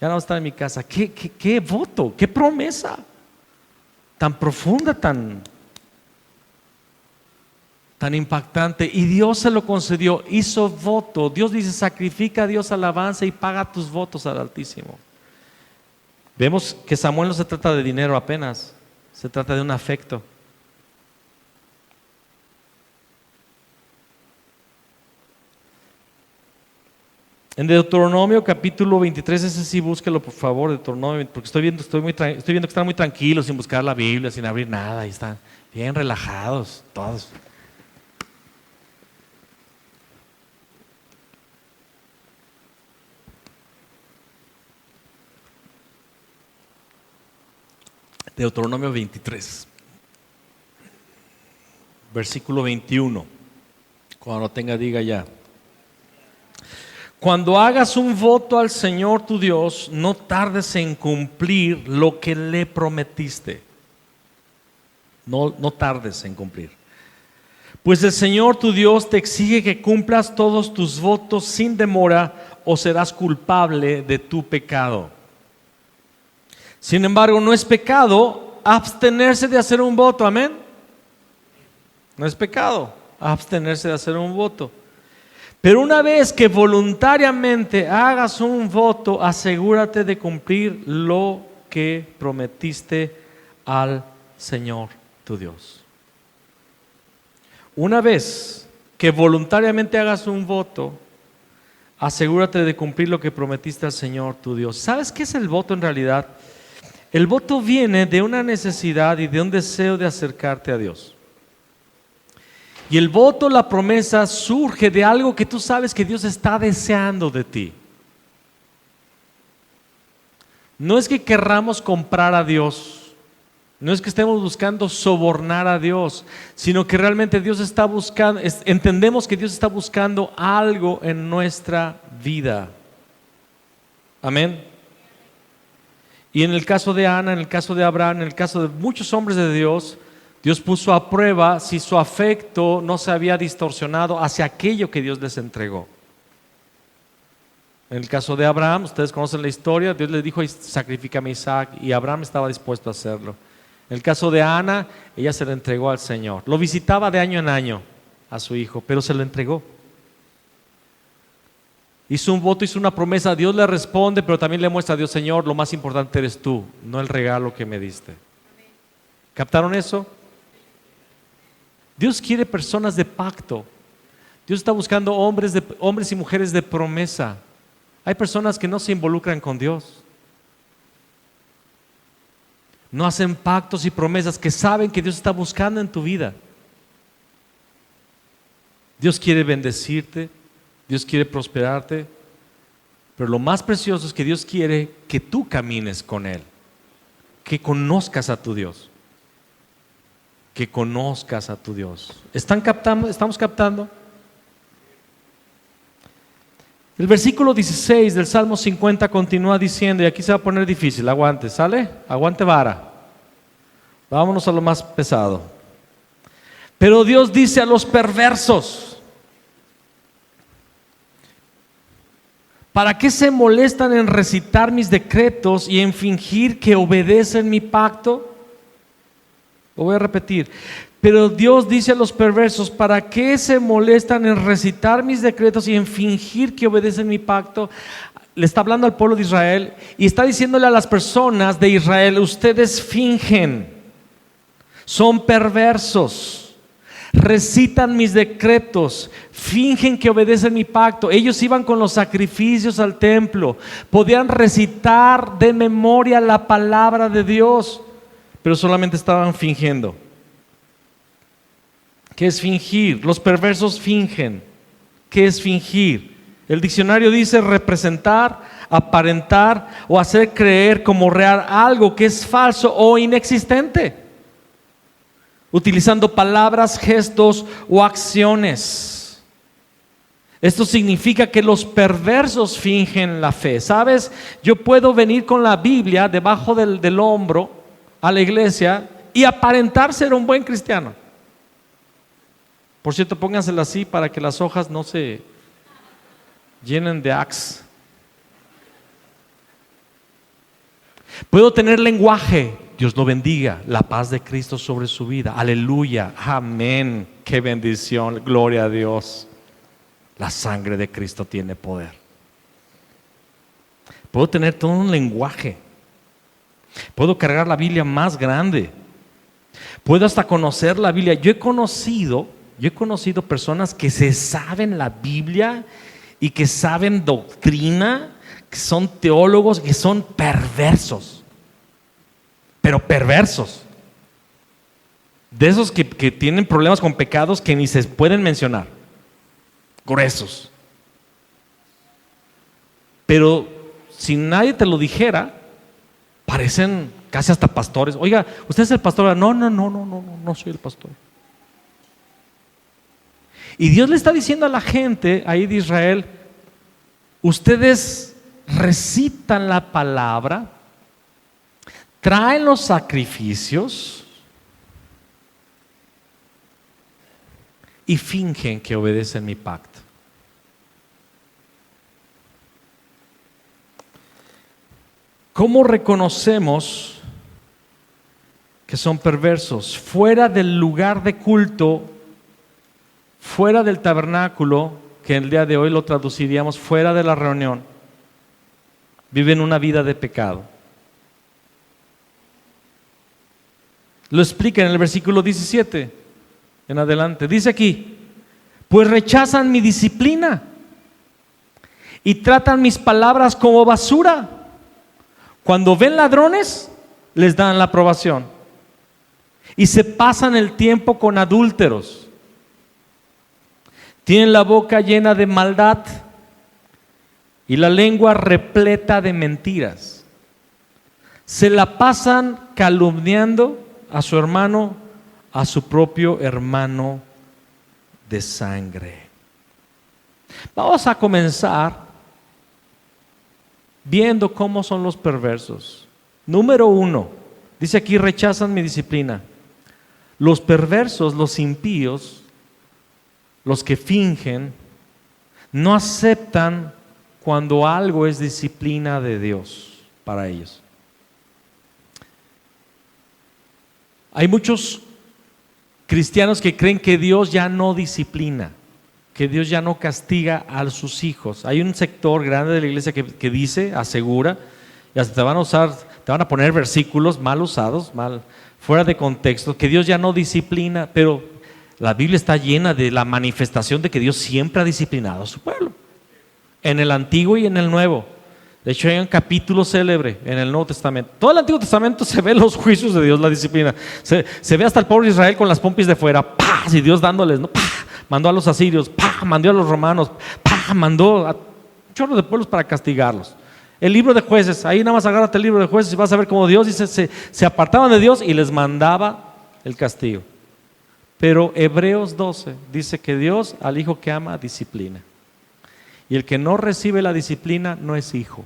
Ya no vas a estar en mi casa. ¿Qué voto? ¿Qué promesa? Tan profunda, tan impactante. Y Dios se lo concedió, hizo voto. Dios dice, sacrifica a Dios alabanza y paga tus votos al Altísimo. Vemos que Samuel no se trata de dinero apenas, se trata de un afecto. En Deuteronomio capítulo 23, ese sí búsquelo por favor, Deuteronomio, porque estoy viendo que están muy tranquilos sin buscar la Biblia, sin abrir nada, y están bien relajados todos. Deuteronomio 23, versículo 21. Cuando lo tenga, diga ya. Cuando hagas un voto al Señor tu Dios, no tardes en cumplir lo que le prometiste. No tardes en cumplir. Pues el Señor tu Dios te exige que cumplas todos tus votos sin demora o serás culpable de tu pecado. Sin embargo, no es pecado abstenerse de hacer un voto, amén. No es pecado abstenerse de hacer un voto. Pero una vez que voluntariamente hagas un voto, asegúrate de cumplir lo que prometiste al Señor tu Dios. Una vez que voluntariamente hagas un voto, asegúrate de cumplir lo que prometiste al Señor tu Dios. ¿Sabes qué es el voto en realidad? El voto viene de una necesidad y de un deseo de acercarte a Dios. Y el voto, la promesa, surge de algo que tú sabes que Dios está deseando de ti. No es que querramos comprar a Dios, no es que estemos buscando sobornar a Dios, sino que realmente Dios está buscando, entendemos que Dios está buscando algo en nuestra vida. Amén. Y en el caso de Ana, en el caso de Abraham, en el caso de muchos hombres de Dios, Dios puso a prueba si su afecto no se había distorsionado hacia aquello que Dios les entregó. En el caso de Abraham, ustedes conocen la historia, Dios le dijo: sacrifícame a Isaac, y Abraham estaba dispuesto a hacerlo. En el caso de Ana, ella se lo entregó al Señor. Lo visitaba de año en año a su hijo, pero se lo entregó. Hizo un voto, hizo una promesa, Dios le responde, pero también le muestra a Dios: Señor, lo más importante eres tú, no el regalo que me diste. ¿Captaron eso? Dios quiere personas de pacto. Dios está buscando hombres y mujeres de promesa. Hay personas que no se involucran con Dios. No hacen pactos y promesas que saben que Dios está buscando en tu vida. Dios quiere bendecirte, Dios quiere prosperarte, pero lo más precioso es que Dios quiere que tú camines con Él, que conozcas a tu Dios. Que conozcas a tu Dios. ¿Están captando? ¿Estamos captando? El versículo 16 del Salmo 50 continúa diciendo, y aquí se va a poner difícil, aguante, ¿sale? Aguante vara. Vámonos a lo más pesado. Pero Dios dice a los perversos: ¿para qué se molestan en recitar mis decretos y en fingir que obedecen mi pacto? Lo voy a repetir. Pero Dios dice a los perversos: ¿para qué se molestan en recitar mis decretos y en fingir que obedecen mi pacto? Le está hablando al pueblo de Israel y está diciéndole a las personas de Israel: ustedes fingen, son perversos, recitan mis decretos, fingen que obedecen mi pacto. Ellos iban con los sacrificios al templo, podían recitar de memoria la palabra de Dios, pero solamente estaban fingiendo. ¿Qué es fingir? Los perversos fingen. ¿Qué es fingir? El diccionario dice representar, aparentar o hacer creer como real algo que es falso o inexistente, utilizando palabras, gestos o acciones. Esto significa que los perversos fingen la fe. ¿Sabes? Yo puedo venir con la Biblia debajo del hombro a la iglesia y aparentar ser un buen cristiano. Por cierto, póngansela así para que las hojas no se llenen de axe. Puedo tener lenguaje, Dios lo bendiga, la paz de Cristo sobre su vida, aleluya, amén, qué bendición, gloria a Dios. La sangre de Cristo tiene poder. Puedo tener todo un lenguaje. Puedo cargar la Biblia más grande. Puedo hasta conocer la Biblia. Yo he conocido personas que se saben la Biblia y que saben doctrina, que son teólogos, que son perversos, pero perversos. De esos que tienen problemas con pecados que ni se pueden mencionar, gruesos. Pero si nadie te lo dijera, parecen casi hasta pastores. Oiga, ¿usted es el pastor? No soy el pastor. Y Dios le está diciendo a la gente ahí de Israel: ustedes recitan la palabra, traen los sacrificios y fingen que obedecen mi pacto. ¿Cómo reconocemos que son perversos? Fuera del lugar de culto, fuera del tabernáculo, que el día de hoy lo traduciríamos fuera de la reunión, viven una vida de pecado. Lo explica en el versículo 17 en adelante. Dice aquí: pues rechazan mi disciplina y tratan mis palabras como basura. Cuando ven ladrones, les dan la aprobación y se pasan el tiempo con adúlteros. Tienen la boca llena de maldad y la lengua repleta de mentiras. Se la pasan calumniando a su hermano, a su propio hermano de sangre. Vamos a comenzar viendo cómo son los perversos. Número 1, dice aquí: rechazan mi disciplina. Los perversos, los impíos, los que fingen, no aceptan cuando algo es disciplina de Dios para ellos. Hay muchos cristianos que creen que Dios ya no disciplina, que Dios ya no castiga a sus hijos. Hay un sector grande de la iglesia que dice, asegura, y hasta te van a poner versículos mal usados, fuera de contexto, que Dios ya no disciplina, pero la Biblia está llena de la manifestación de que Dios siempre ha disciplinado a su pueblo, en el Antiguo y en el Nuevo. De hecho, hay un capítulo célebre en el Nuevo Testamento. Todo el Antiguo Testamento se ve los juicios de Dios, la disciplina. Se ve hasta el pobre Israel con las pompis de fuera, ¡pah! Y Dios dándoles, ¿no? ¡Pah! Mandó a los asirios, ¡pah! Mandó a los romanos, ¡pah! Mandó a un chorro de pueblos para castigarlos. El libro de Jueces, ahí nada más agárrate el libro de Jueces y vas a ver cómo Dios dice, se apartaban de Dios y les mandaba el castigo. Pero Hebreos 12 dice que Dios al hijo que ama disciplina. Y el que no recibe la disciplina no es hijo.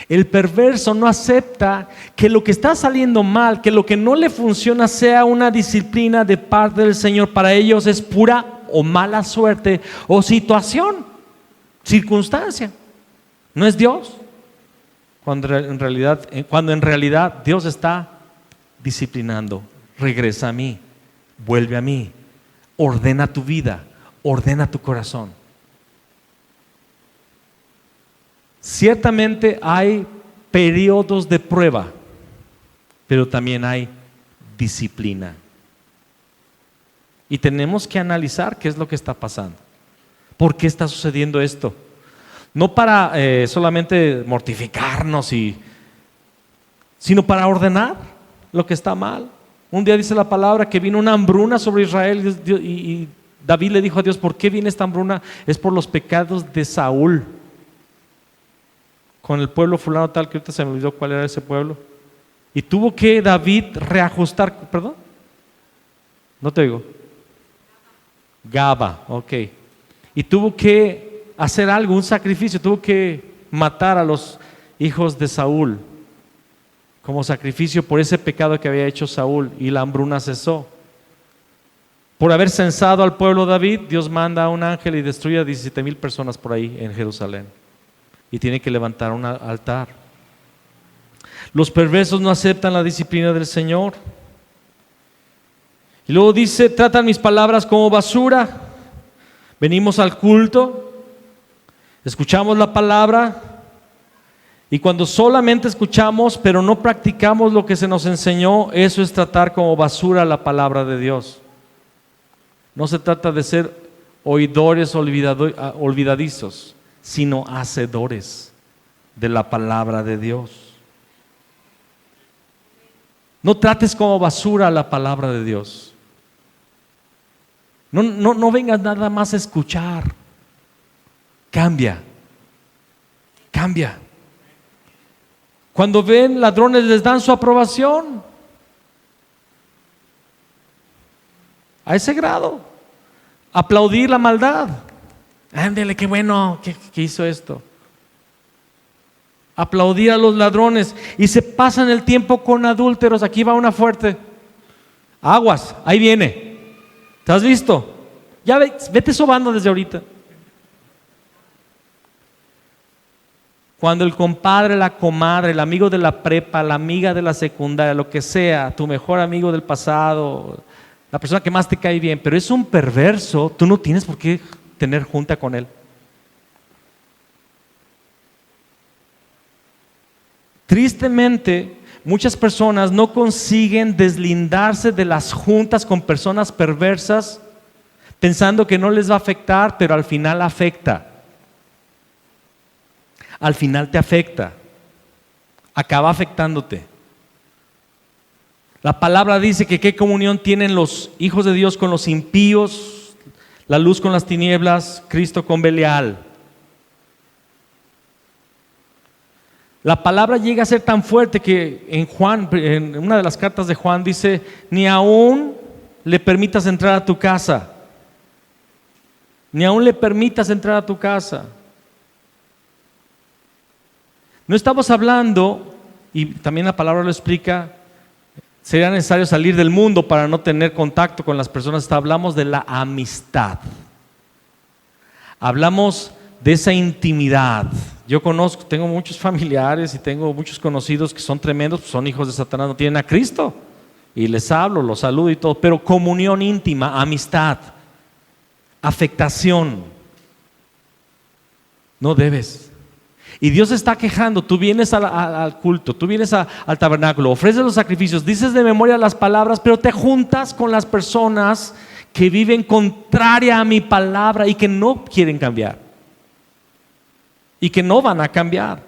El perverso no acepta que lo que está saliendo mal, que lo que no le funciona sea una disciplina de parte del Señor. Para ellos es pura o mala suerte o situación, circunstancia. No es Dios. Cuando en realidad Dios está disciplinando. Regresa a mí, vuelve a mí, ordena tu vida, ordena tu corazón. Ciertamente hay periodos de prueba, pero también hay disciplina. Y tenemos que analizar qué es lo que está pasando. ¿Por qué está sucediendo esto? No para solamente mortificarnos, sino para ordenar lo que está mal. Un día dice la palabra que vino una hambruna sobre Israel y David le dijo a Dios: ¿por qué viene esta hambruna? Es por los pecados de Saúl con el pueblo fulano tal, que ahorita se me olvidó cuál era ese pueblo. Y tuvo que David reajustar, ¿perdón? No te oigo. Gaba, ok. Y tuvo que hacer algo, un sacrificio, tuvo que matar a los hijos de Saúl como sacrificio por ese pecado que había hecho Saúl, y la hambruna cesó. Por haber censado al pueblo David, Dios manda a un ángel y destruye a 17,000 personas por ahí en Jerusalén. Y tiene que levantar un altar. Los perversos no aceptan la disciplina del Señor. Y luego dice: tratan mis palabras como basura. Venimos al culto, escuchamos la palabra, y cuando solamente escuchamos pero no practicamos lo que se nos enseñó, eso es tratar como basura la palabra de Dios. No se trata de ser oidores olvidadizos, sino hacedores de la palabra de Dios. No trates como basura la palabra de Dios. No vengas nada más a escuchar. Cambia. Cuando ven ladrones les dan su aprobación. A ese grado. Aplaudir la maldad. Ándele, qué bueno que hizo esto. Aplaudir a los ladrones. Y se pasan el tiempo con adúlteros. Aquí va una fuerte. Aguas, ahí viene. ¿Te has visto? Ya vete sobando desde ahorita. Cuando el compadre, la comadre, el amigo de la prepa, la amiga de la secundaria, lo que sea, tu mejor amigo del pasado, la persona que más te cae bien, pero es un perverso, tú no tienes por qué tener junta con él. Tristemente, muchas personas no consiguen deslindarse de las juntas con personas perversas, pensando que no les va a afectar, pero al final afecta. Al final te afecta, acaba afectándote. La palabra dice que qué comunión tienen los hijos de Dios con los impíos, la luz con las tinieblas, Cristo con Belial. La palabra llega a ser tan fuerte que en una de las cartas de Juan dice, ni aún le permitas entrar a tu casa, ni aún le permitas entrar a tu casa. No estamos hablando, y también la palabra lo explica, sería necesario salir del mundo para no tener contacto con las personas. Hablamos de la amistad. Hablamos de esa intimidad. Yo tengo muchos familiares y tengo muchos conocidos que son tremendos, pues son hijos de Satanás, no tienen a Cristo. Y les hablo, los saludo y todo, pero comunión íntima, amistad, afectación. No debes. Y Dios se está quejando, tú vienes al culto, tú vienes al tabernáculo, ofreces los sacrificios, dices de memoria las palabras, pero te juntas con las personas que viven contraria a mi palabra y que no quieren cambiar. Y que no van a cambiar.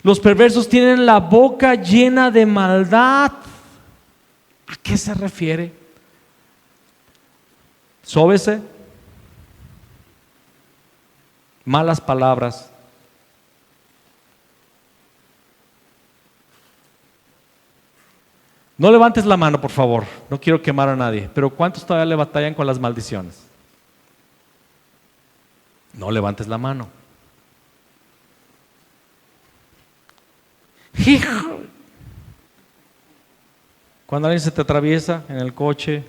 Los perversos tienen la boca llena de maldad. ¿A qué se refiere? Sóbese. Malas palabras. No levantes la mano, por favor. No quiero quemar a nadie. Pero ¿cuántos todavía le batallan con las maldiciones? No levantes la mano. Hijo. Cuando alguien se te atraviesa en el coche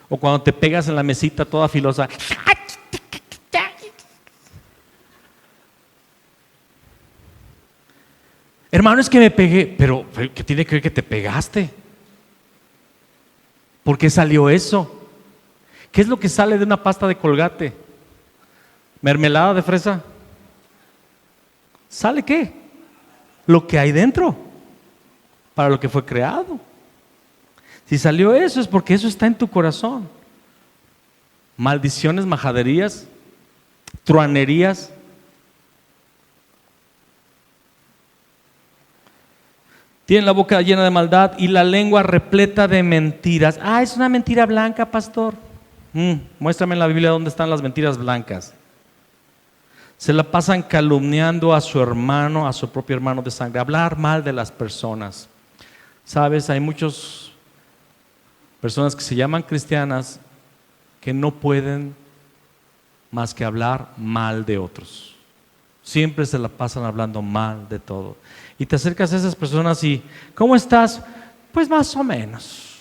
o cuando te pegas en la mesita toda filosa. Hermano, es que me pegué, pero ¿qué tiene que ver que te pegaste? ¿Por qué salió eso? ¿Qué es lo que sale de una pasta de Colgate? ¿Mermelada de fresa? ¿Sale qué? Lo que hay dentro, para lo que fue creado. Si salió eso es porque eso está en tu corazón. Maldiciones, majaderías, truanerías. Tienen la boca llena de maldad y la lengua repleta de mentiras. Es una mentira blanca, pastor. Muéstrame en la Biblia dónde están las mentiras blancas. Se la pasan calumniando a su hermano, a su propio hermano de sangre. Hablar mal de las personas. Sabes, hay muchas personas que se llaman cristianas que no pueden más que hablar mal de otros. Siempre se la pasan hablando mal de todo. Y te acercas a esas personas y, ¿cómo estás? Pues más o menos.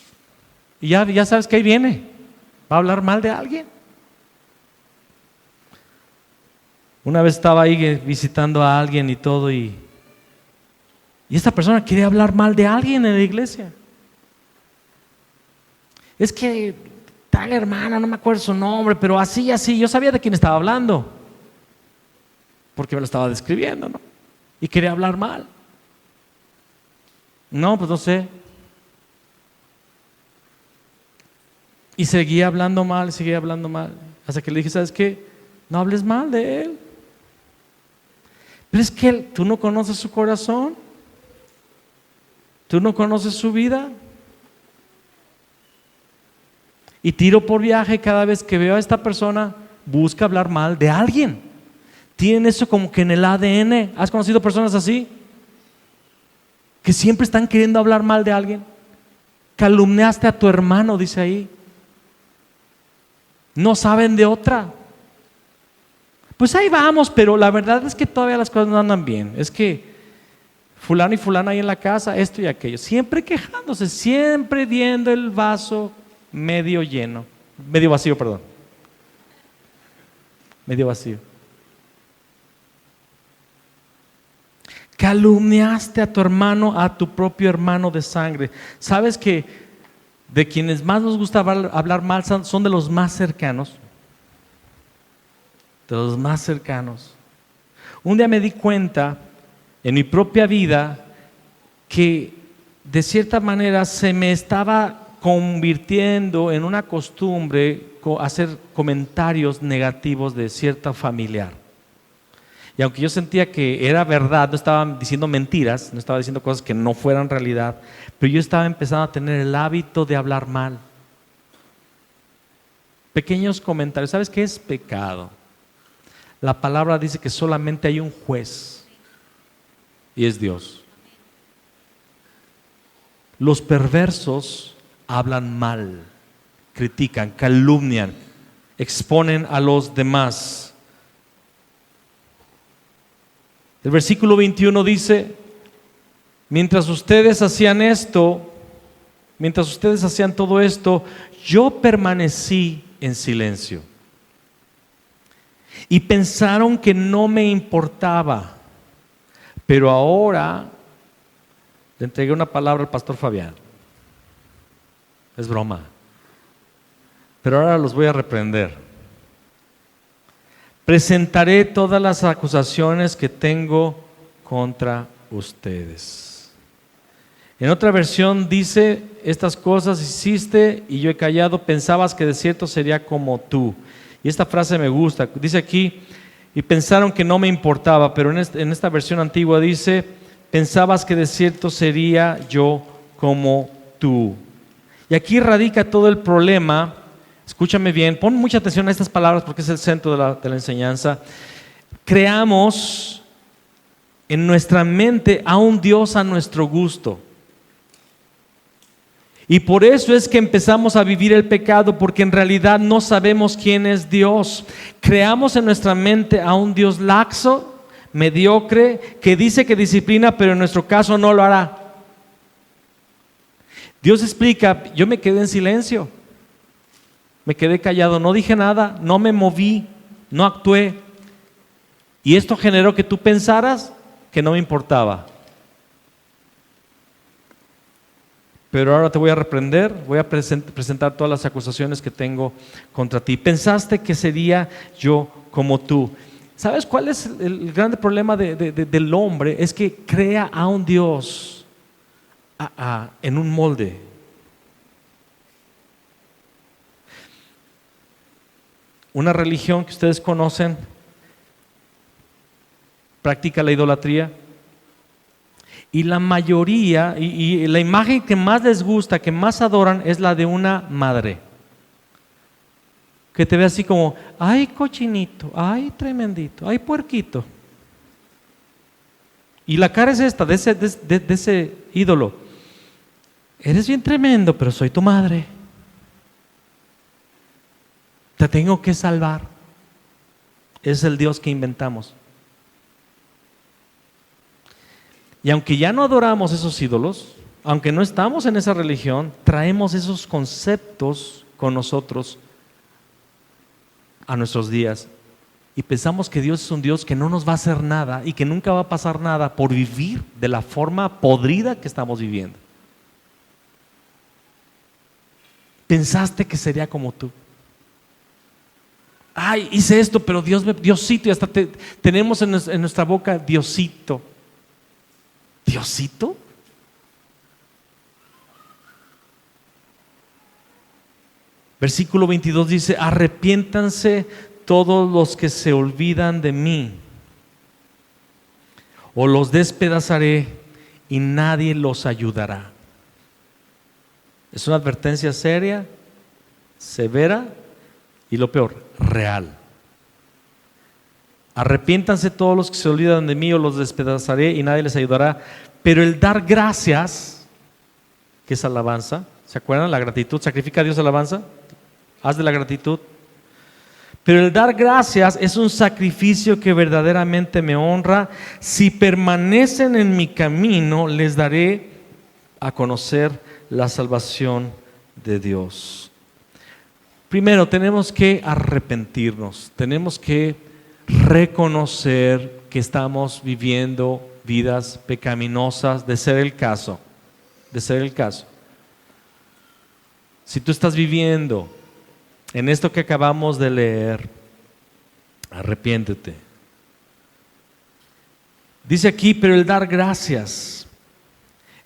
Y ya sabes que ahí viene. Va a hablar mal de alguien. Una vez estaba ahí visitando a alguien y todo y esta persona quería hablar mal de alguien en la iglesia. Es que tal hermana, no me acuerdo su nombre, pero así, yo sabía de quién estaba hablando. Porque me lo estaba describiendo, ¿no? Y quería hablar mal. No, pues no sé. Y seguía hablando mal, hasta que le dije, ¿sabes qué? No hables mal de él. Pero es que tú no conoces su corazón, tú no conoces su vida. Y tiro por viaje cada vez que veo a esta persona, busca hablar mal de alguien. Tienen eso como que en el ADN. ¿Has conocido personas así? Que siempre están queriendo hablar mal de alguien. Calumniaste a tu hermano, dice ahí. No saben de otra. Pues ahí vamos, pero la verdad es que todavía las cosas no andan bien. Es que fulano y fulana ahí en la casa, esto y aquello. Siempre quejándose, siempre viendo el vaso medio lleno. Medio vacío, perdón. Medio vacío. Calumniaste a tu hermano, a tu propio hermano de sangre. ¿Sabes que de quienes más nos gusta hablar mal son de los más cercanos? De los más cercanos. Un día me di cuenta en mi propia vida que de cierta manera se me estaba convirtiendo en una costumbre hacer comentarios negativos de cierta familiar. Y aunque yo sentía que era verdad, no estaba diciendo mentiras, no estaba diciendo cosas que no fueran realidad, pero yo estaba empezando a tener el hábito de hablar mal. Pequeños comentarios. ¿Sabes qué es pecado? La palabra dice que solamente hay un juez y es Dios. Los perversos hablan mal, critican, calumnian, exponen a los demás. El versículo 21 dice: mientras ustedes hacían esto, mientras ustedes hacían todo esto, yo permanecí en silencio. Y pensaron que no me importaba, pero ahora le entregué una palabra al pastor Fabián. Es broma. Pero ahora los voy a reprender. Presentaré todas las acusaciones que tengo contra ustedes. En otra versión dice: estas cosas hiciste y yo he callado, pensabas que de cierto sería como tú. Y esta frase me gusta, dice aquí: y pensaron que no me importaba, pero en esta versión antigua dice: pensabas que de cierto sería yo como tú. Y aquí radica todo el problema. Escúchame bien, pon mucha atención a estas palabras porque es el centro de la enseñanza. Creamos en nuestra mente a un Dios a nuestro gusto. Y por eso es que empezamos a vivir el pecado, porque en realidad no sabemos quién es Dios. Creamos en nuestra mente a un Dios laxo, mediocre, que dice que disciplina, pero en nuestro caso no lo hará. Dios explica: yo me quedé en silencio. Me quedé callado, no dije nada, no me moví, no actué. Y esto generó que tú pensaras que no me importaba. Pero ahora te voy a reprender, voy a presentar todas las acusaciones que tengo contra ti. Pensaste que sería yo como tú. ¿Sabes cuál es el grande problema del hombre? Es que crea a un Dios en un molde. Una religión que ustedes conocen practica la idolatría, y la mayoría, y la imagen que más les gusta, que más adoran, es la de una madre que te ve así como: ay cochinito, ay tremendito, ay puerquito. Y la cara es esta, de ese ídolo: eres bien tremendo, pero soy tu madre. Te tengo que salvar. Es el Dios que inventamos. Y aunque ya no adoramos esos ídolos, aunque no estamos en esa religión, traemos esos conceptos con nosotros a nuestros días. Y pensamos que Dios es un Dios que no nos va a hacer nada y que nunca va a pasar nada por vivir de la forma podrida que estamos viviendo. Pensaste que sería como tú. Ay, hice esto, pero Diosito, y hasta tenemos en nuestra boca Diosito. ¿Diosito? Versículo 22 dice: arrepiéntanse todos los que se olvidan de mí, o los despedazaré y nadie los ayudará. Es una advertencia seria, severa y lo peor, real. Arrepiéntanse todos los que se olvidan de mí, o los despedazaré y nadie les ayudará. Pero el dar gracias, que es alabanza, ¿se acuerdan? La gratitud, sacrifica a Dios alabanza, haz de la gratitud. Pero el dar gracias es un sacrificio que verdaderamente me honra. Si permanecen en mi camino, les daré a conocer la salvación de Dios. Primero, tenemos que arrepentirnos, tenemos que reconocer que estamos viviendo vidas pecaminosas, de ser el caso. Si tú estás viviendo en esto que acabamos de leer, arrepiéntete. Dice aquí: pero el dar gracias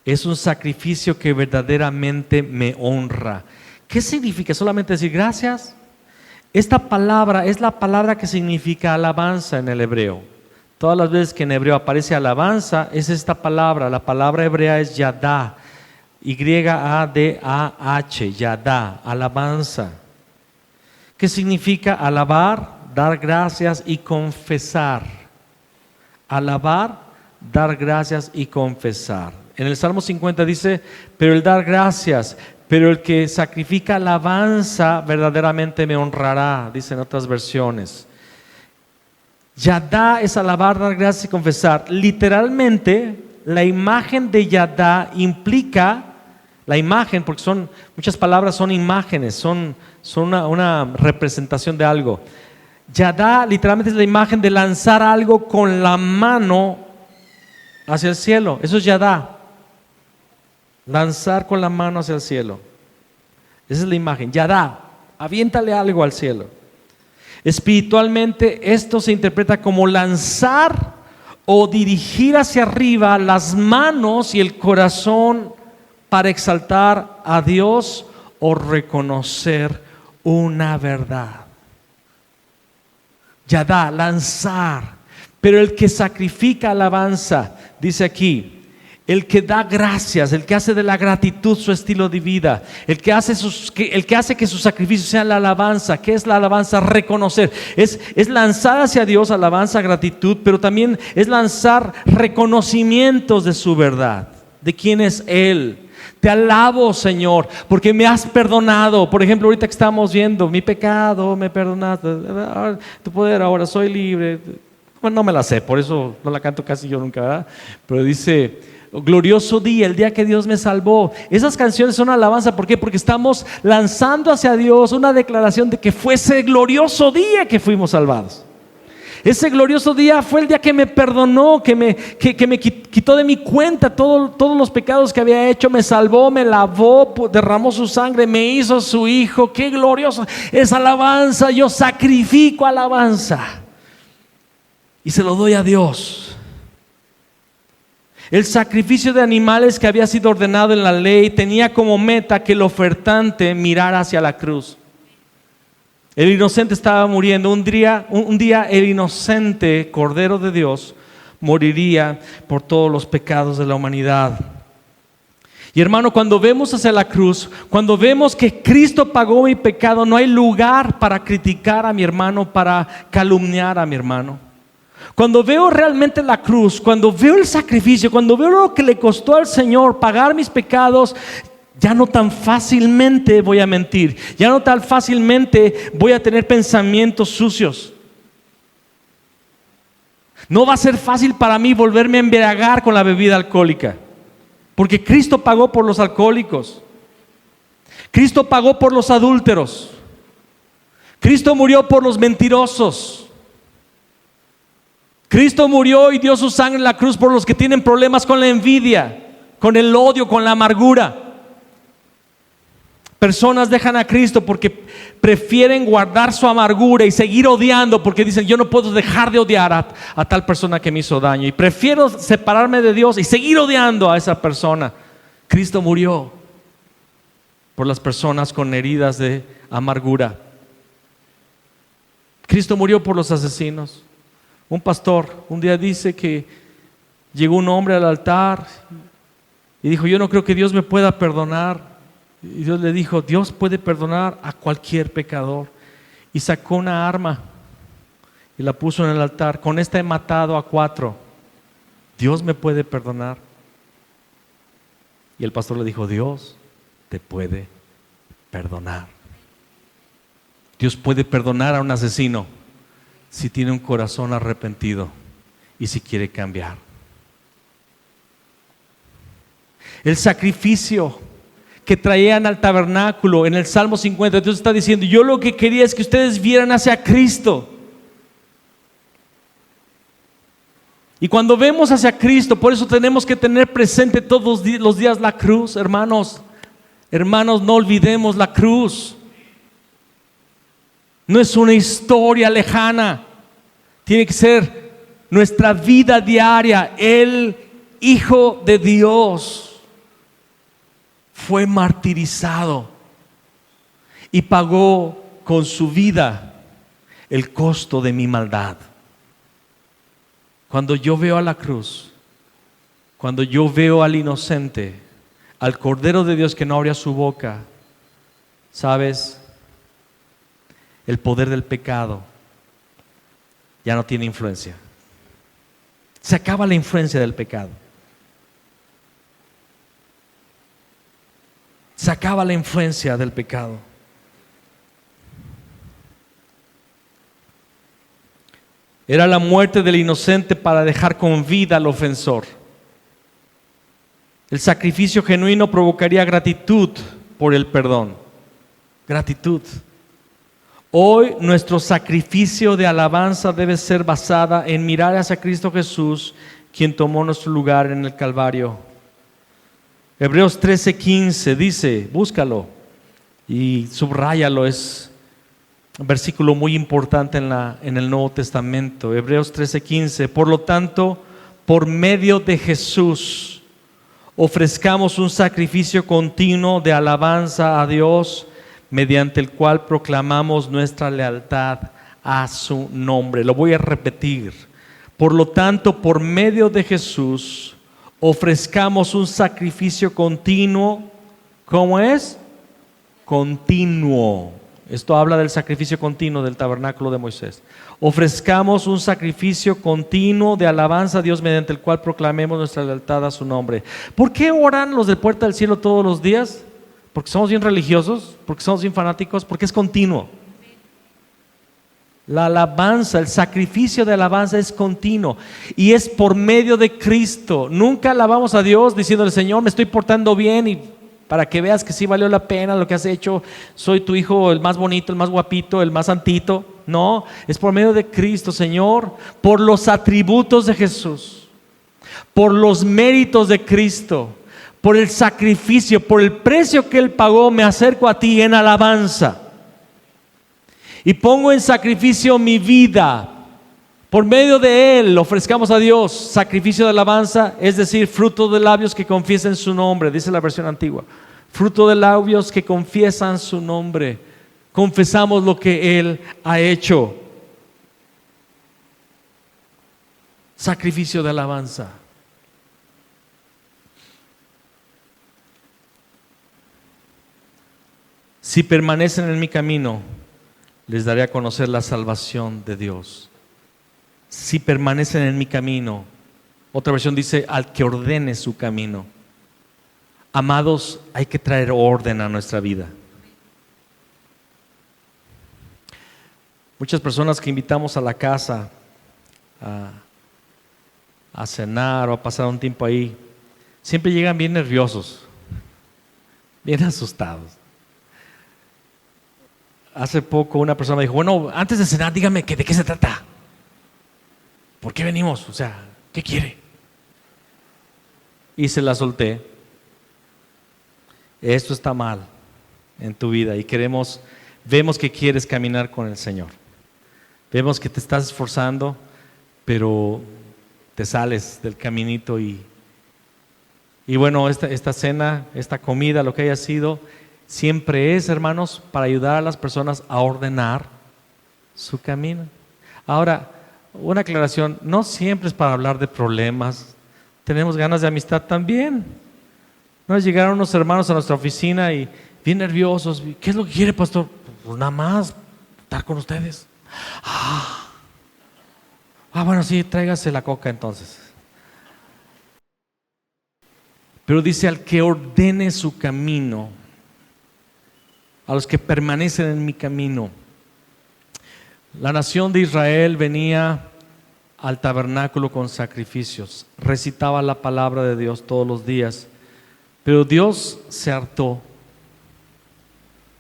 es un sacrificio que verdaderamente me honra. ¿Qué significa solamente decir gracias? Esta palabra es la palabra que significa alabanza en el hebreo. Todas las veces que en hebreo aparece alabanza, es esta palabra. La palabra hebrea es yadá, Y-A-D-A-H, yadá, alabanza. ¿Qué significa alabar? Dar gracias y confesar. Alabar, dar gracias y confesar. En el Salmo 50 dice: pero el dar gracias, pero el que sacrifica alabanza verdaderamente me honrará, dice en otras versiones. Yadá es alabar, dar gracias y confesar. Literalmente, la imagen de yadá implica, la imagen, porque muchas palabras son imágenes, son una representación de algo. Yadá literalmente es la imagen de lanzar algo con la mano hacia el cielo. Eso es yadá. Lanzar con la mano hacia el cielo. Esa es la imagen. Yadá, aviéntale algo al cielo. Espiritualmente esto se interpreta como lanzar o dirigir hacia arriba las manos y el corazón para exaltar a Dios o reconocer una verdad. Yadá, lanzar. Pero el que sacrifica alabanza, dice aquí, el que da gracias, el que hace de la gratitud su estilo de vida, el que hace que su sacrificio sea la alabanza. ¿Qué es la alabanza? Reconocer. Es lanzar hacia Dios alabanza, gratitud, pero también es lanzar reconocimientos de su verdad, de quién es Él. Te alabo, Señor, porque me has perdonado. Por ejemplo, ahorita que estamos viendo mi pecado, me perdonaste, tu poder, ahora soy libre. Bueno, no me la sé, por eso no la canto casi yo nunca, ¿verdad? Pero dice: glorioso día, el día que Dios me salvó. Esas canciones son alabanza. ¿Por qué? Porque estamos lanzando hacia Dios una declaración de que fue ese glorioso día que fuimos salvados. Ese glorioso día fue el día que me perdonó, que me quitó de mi cuenta todos los pecados que había hecho, me salvó, me lavó, derramó su sangre, me hizo su hijo. ¡Qué glorioso! Es alabanza. Yo sacrifico alabanza y se lo doy a Dios. El sacrificio de animales que había sido ordenado en la ley tenía como meta que el ofertante mirara hacia la cruz. El inocente estaba muriendo. Un día el inocente Cordero de Dios moriría por todos los pecados de la humanidad. Y hermano, cuando vemos hacia la cruz, cuando vemos que Cristo pagó mi pecado, no hay lugar para criticar a mi hermano, para calumniar a mi hermano. Cuando veo realmente la cruz, cuando veo el sacrificio, cuando veo lo que le costó al Señor pagar mis pecados, ya no tan fácilmente voy a mentir, ya no tan fácilmente voy a tener pensamientos sucios. No va a ser fácil para mí volverme a embriagar con la bebida alcohólica, porque Cristo pagó por los alcohólicos, Cristo pagó por los adúlteros, Cristo murió por los mentirosos, Cristo murió y dio su sangre en la cruz por los que tienen problemas con la envidia, con el odio, con la amargura. Personas dejan a Cristo porque prefieren guardar su amargura y seguir odiando, porque dicen: yo no puedo dejar de odiar a tal persona que me hizo daño, y prefiero separarme de Dios y seguir odiando a esa persona. Cristo murió. por las personas con heridas de amargura. Cristo murió por los asesinos. Un pastor un día dice que llegó un hombre al altar y dijo: yo no creo que Dios me pueda perdonar. Y Dios le dijo: Dios puede perdonar a cualquier pecador. Y sacó una arma y la puso en el altar: con esta he matado a 4. Dios me puede perdonar. Y el pastor le dijo: Dios te puede perdonar. Dios puede perdonar a un asesino si tiene un corazón arrepentido y si quiere cambiar. El sacrificio que traían al tabernáculo en el Salmo 50, Dios está diciendo: yo lo que quería es que ustedes vieran hacia Cristo. Y cuando vemos hacia Cristo, por eso tenemos que tener presente todos los días la cruz, hermanos. Hermanos, no olvidemos la cruz. No es una historia lejana, tiene que ser nuestra vida diaria. El Hijo de Dios fue martirizado y pagó con su vida el costo de mi maldad. Cuando yo veo a la cruz, cuando yo veo al inocente, al Cordero de Dios que no abría su boca, ¿sabes? El poder del pecado ya no tiene influencia. Se acaba la influencia del pecado. Se acaba la influencia del pecado. Era la muerte del inocente para dejar con vida al ofensor. El sacrificio genuino provocaría gratitud por el perdón. Gratitud. Hoy nuestro sacrificio de alabanza debe ser basada en mirar hacia Cristo Jesús, quien tomó nuestro lugar en el Calvario. Hebreos 13:15 dice, búscalo y subráyalo, es un versículo muy importante en el Nuevo Testamento. Hebreos 13:15, por lo tanto, por medio de Jesús, ofrezcamos un sacrificio continuo de alabanza a Dios, mediante el cual proclamamos nuestra lealtad a su nombre. Lo voy a repetir. Por lo tanto, por medio de Jesús, ofrezcamos un sacrificio continuo. ¿Cómo es? Continuo. Esto habla del sacrificio continuo del tabernáculo de Moisés. Ofrezcamos un sacrificio continuo de alabanza a Dios, mediante el cual proclamemos nuestra lealtad a su nombre. ¿Por qué oran los de Puerta del Cielo todos los días? ¿Porque somos bien religiosos? ¿Porque somos bien fanáticos? Porque es continuo. La alabanza, el sacrificio de alabanza es continuo y es por medio de Cristo. Nunca alabamos a Dios diciéndole: Señor, me estoy portando bien y para que veas que sí valió la pena lo que has hecho, soy tu hijo, el más bonito, el más guapito, el más santito. No, es por medio de Cristo. Señor, por los atributos de Jesús, por los méritos de Cristo, por el sacrificio, por el precio que Él pagó, me acerco a ti en alabanza y pongo en sacrificio mi vida. Por medio de Él ofrezcamos a Dios sacrificio de alabanza, es decir, fruto de labios que confiesen su nombre, dice la versión antigua. Fruto de labios que confiesan su nombre. Confesamos lo que Él ha hecho. Sacrificio de alabanza. Si permanecen en mi camino, les daré a conocer la salvación de Dios. Si permanecen en mi camino. Otra versión dice: al que ordene su camino. Amados, hay que traer orden a nuestra vida. Muchas personas que invitamos a la casa a cenar o a pasar un tiempo ahí, siempre llegan bien nerviosos, bien asustados. Hace poco una persona me dijo: bueno, antes de cenar, dígame que de qué se trata. ¿Por qué venimos? O sea, ¿qué quiere? Y se la solté. Esto está mal en tu vida y vemos que quieres caminar con el Señor. Vemos que te estás esforzando, pero te sales del caminito y bueno, esta cena, esta comida, lo que haya sido, siempre es, hermanos, para ayudar a las personas a ordenar su camino. Ahora, una aclaración, no siempre es para hablar de problemas. Tenemos ganas de amistad también. Nos llegaron unos hermanos a nuestra oficina y bien nerviosos. ¿Qué es lo que quiere, pastor? Pues nada más, estar con ustedes. Bueno, sí, tráigase la coca entonces. Pero dice, al que ordene su camino, a los que permanecen en mi camino. La nación de Israel venía al tabernáculo con sacrificios, recitaba la palabra de Dios todos los días, pero Dios se hartó.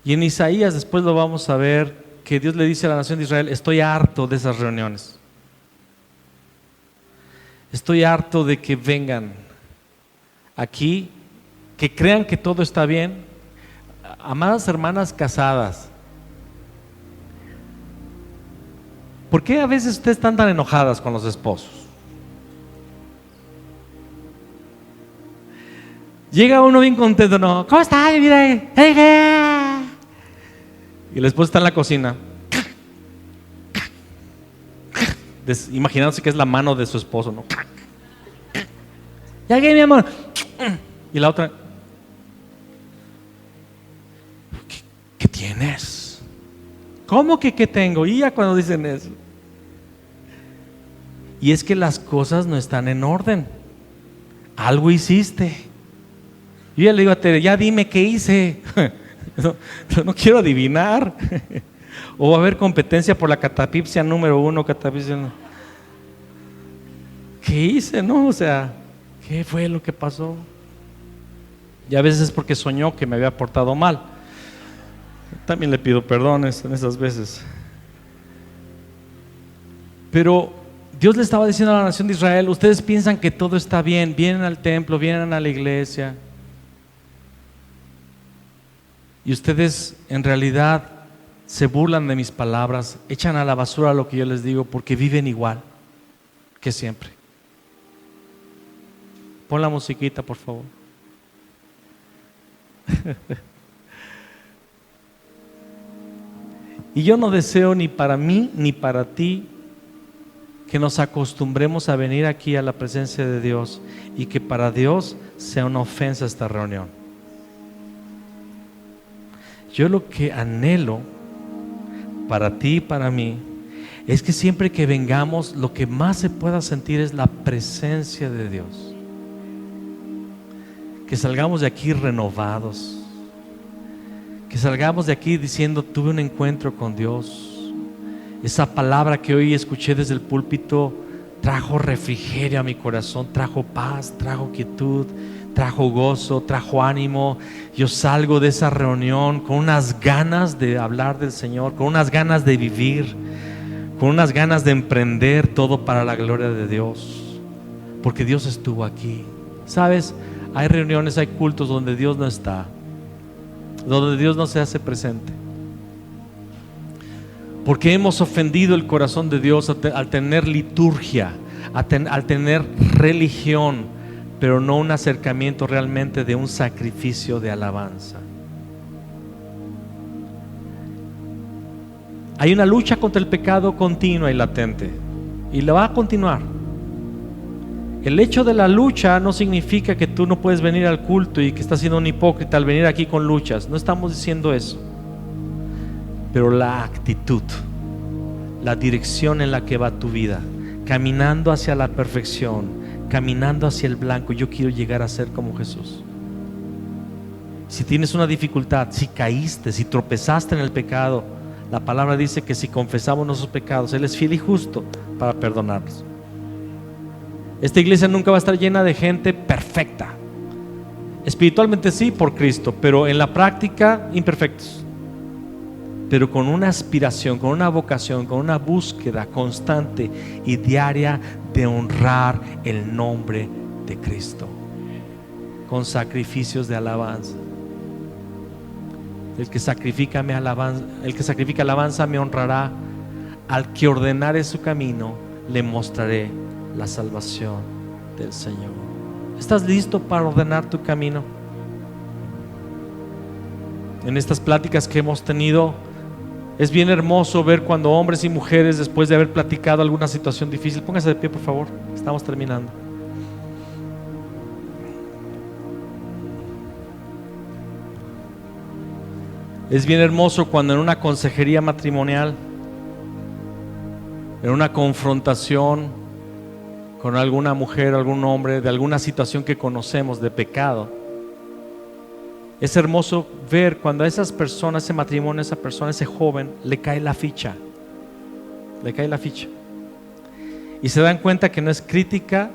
Y en Isaías después lo vamos a ver, que Dios le dice a la nación de Israel: estoy harto de esas reuniones. Estoy harto de que vengan aquí, que crean que todo está bien. Amadas hermanas casadas, ¿por qué a veces ustedes están tan enojadas con los esposos? Llega uno bien contento, ¿no? ¿Cómo está mi vida? Y el esposo está en la cocina, imaginándose que es la mano de su esposo, ¿no? Ya llegué, mi amor. Y la otra, ¿qué tienes? ¿Cómo que qué tengo? Y ya cuando dicen eso. Y es que las cosas no están en orden. Algo hiciste. Yo ya le digo a Tere, ya dime qué hice. No quiero adivinar. O va a haber competencia por la catapixia número 1, catapixia. ¿Qué hice? No, o sea, ¿qué fue lo que pasó? Y a veces es porque soñó que me había portado mal. También le pido perdones en esas veces. Pero Dios le estaba diciendo a la nación de Israel: ustedes piensan que todo está bien, vienen al templo, vienen a la iglesia, y ustedes en realidad se burlan de mis palabras, echan a la basura lo que yo les digo, porque viven igual que siempre. Pon la musiquita, por favor. Y yo no deseo ni para mí ni para ti que nos acostumbremos a venir aquí a la presencia de Dios y que para Dios sea una ofensa esta reunión. Yo lo que anhelo para ti y para mí es que siempre que vengamos, lo que más se pueda sentir es la presencia de Dios. Que salgamos de aquí renovados, que salgamos de aquí diciendo: tuve un encuentro con Dios. Esa palabra que hoy escuché desde el púlpito trajo refrigerio a mi corazón, trajo paz, trajo quietud, trajo gozo, trajo ánimo. Yo salgo de esa reunión con unas ganas de hablar del Señor, con unas ganas de vivir, con unas ganas de emprender todo para la gloria de Dios, porque Dios estuvo aquí. ¿Sabes? Hay reuniones, hay cultos donde Dios no está, donde Dios no se hace presente, porque hemos ofendido el corazón de Dios al tener liturgia, al tener religión, pero no un acercamiento realmente de un sacrificio de alabanza. Hay una lucha contra el pecado continua y latente, y la va a continuar. El hecho de la lucha no significa que tú no puedes venir al culto y que estás siendo un hipócrita al venir aquí con luchas. No estamos diciendo eso. Pero la actitud, la dirección en la que va tu vida, caminando hacia la perfección, caminando hacia el blanco. Yo quiero llegar a ser como Jesús. Si tienes una dificultad, si caíste, si tropezaste en el pecado, la palabra dice que si confesamos nuestros pecados, Él es fiel y justo para perdonarnos. Esta iglesia nunca va a estar llena de gente perfecta. Espiritualmente sí, por Cristo, pero en la práctica imperfectos. Pero con una aspiración, con una vocación, con una búsqueda constante y diaria de honrar el nombre de Cristo, con sacrificios de alabanza. El que sacrifica alabanza me honrará. Al que ordenare su camino, le mostraré la salvación del Señor. ¿Estás listo para ordenar tu camino? en estas pláticas que hemos tenido. Es bien hermoso ver cuando hombres y mujeres, después de haber platicado alguna situación difícil, póngase de pie por favor, estamos terminando. Es bien hermoso cuando en una consejería matrimonial, en una confrontación con alguna mujer, algún hombre, de alguna situación que conocemos de pecado, es hermoso ver cuando a esas personas, ese matrimonio, esa persona, ese joven, le cae la ficha. Le cae la ficha. Y se dan cuenta que no es crítica,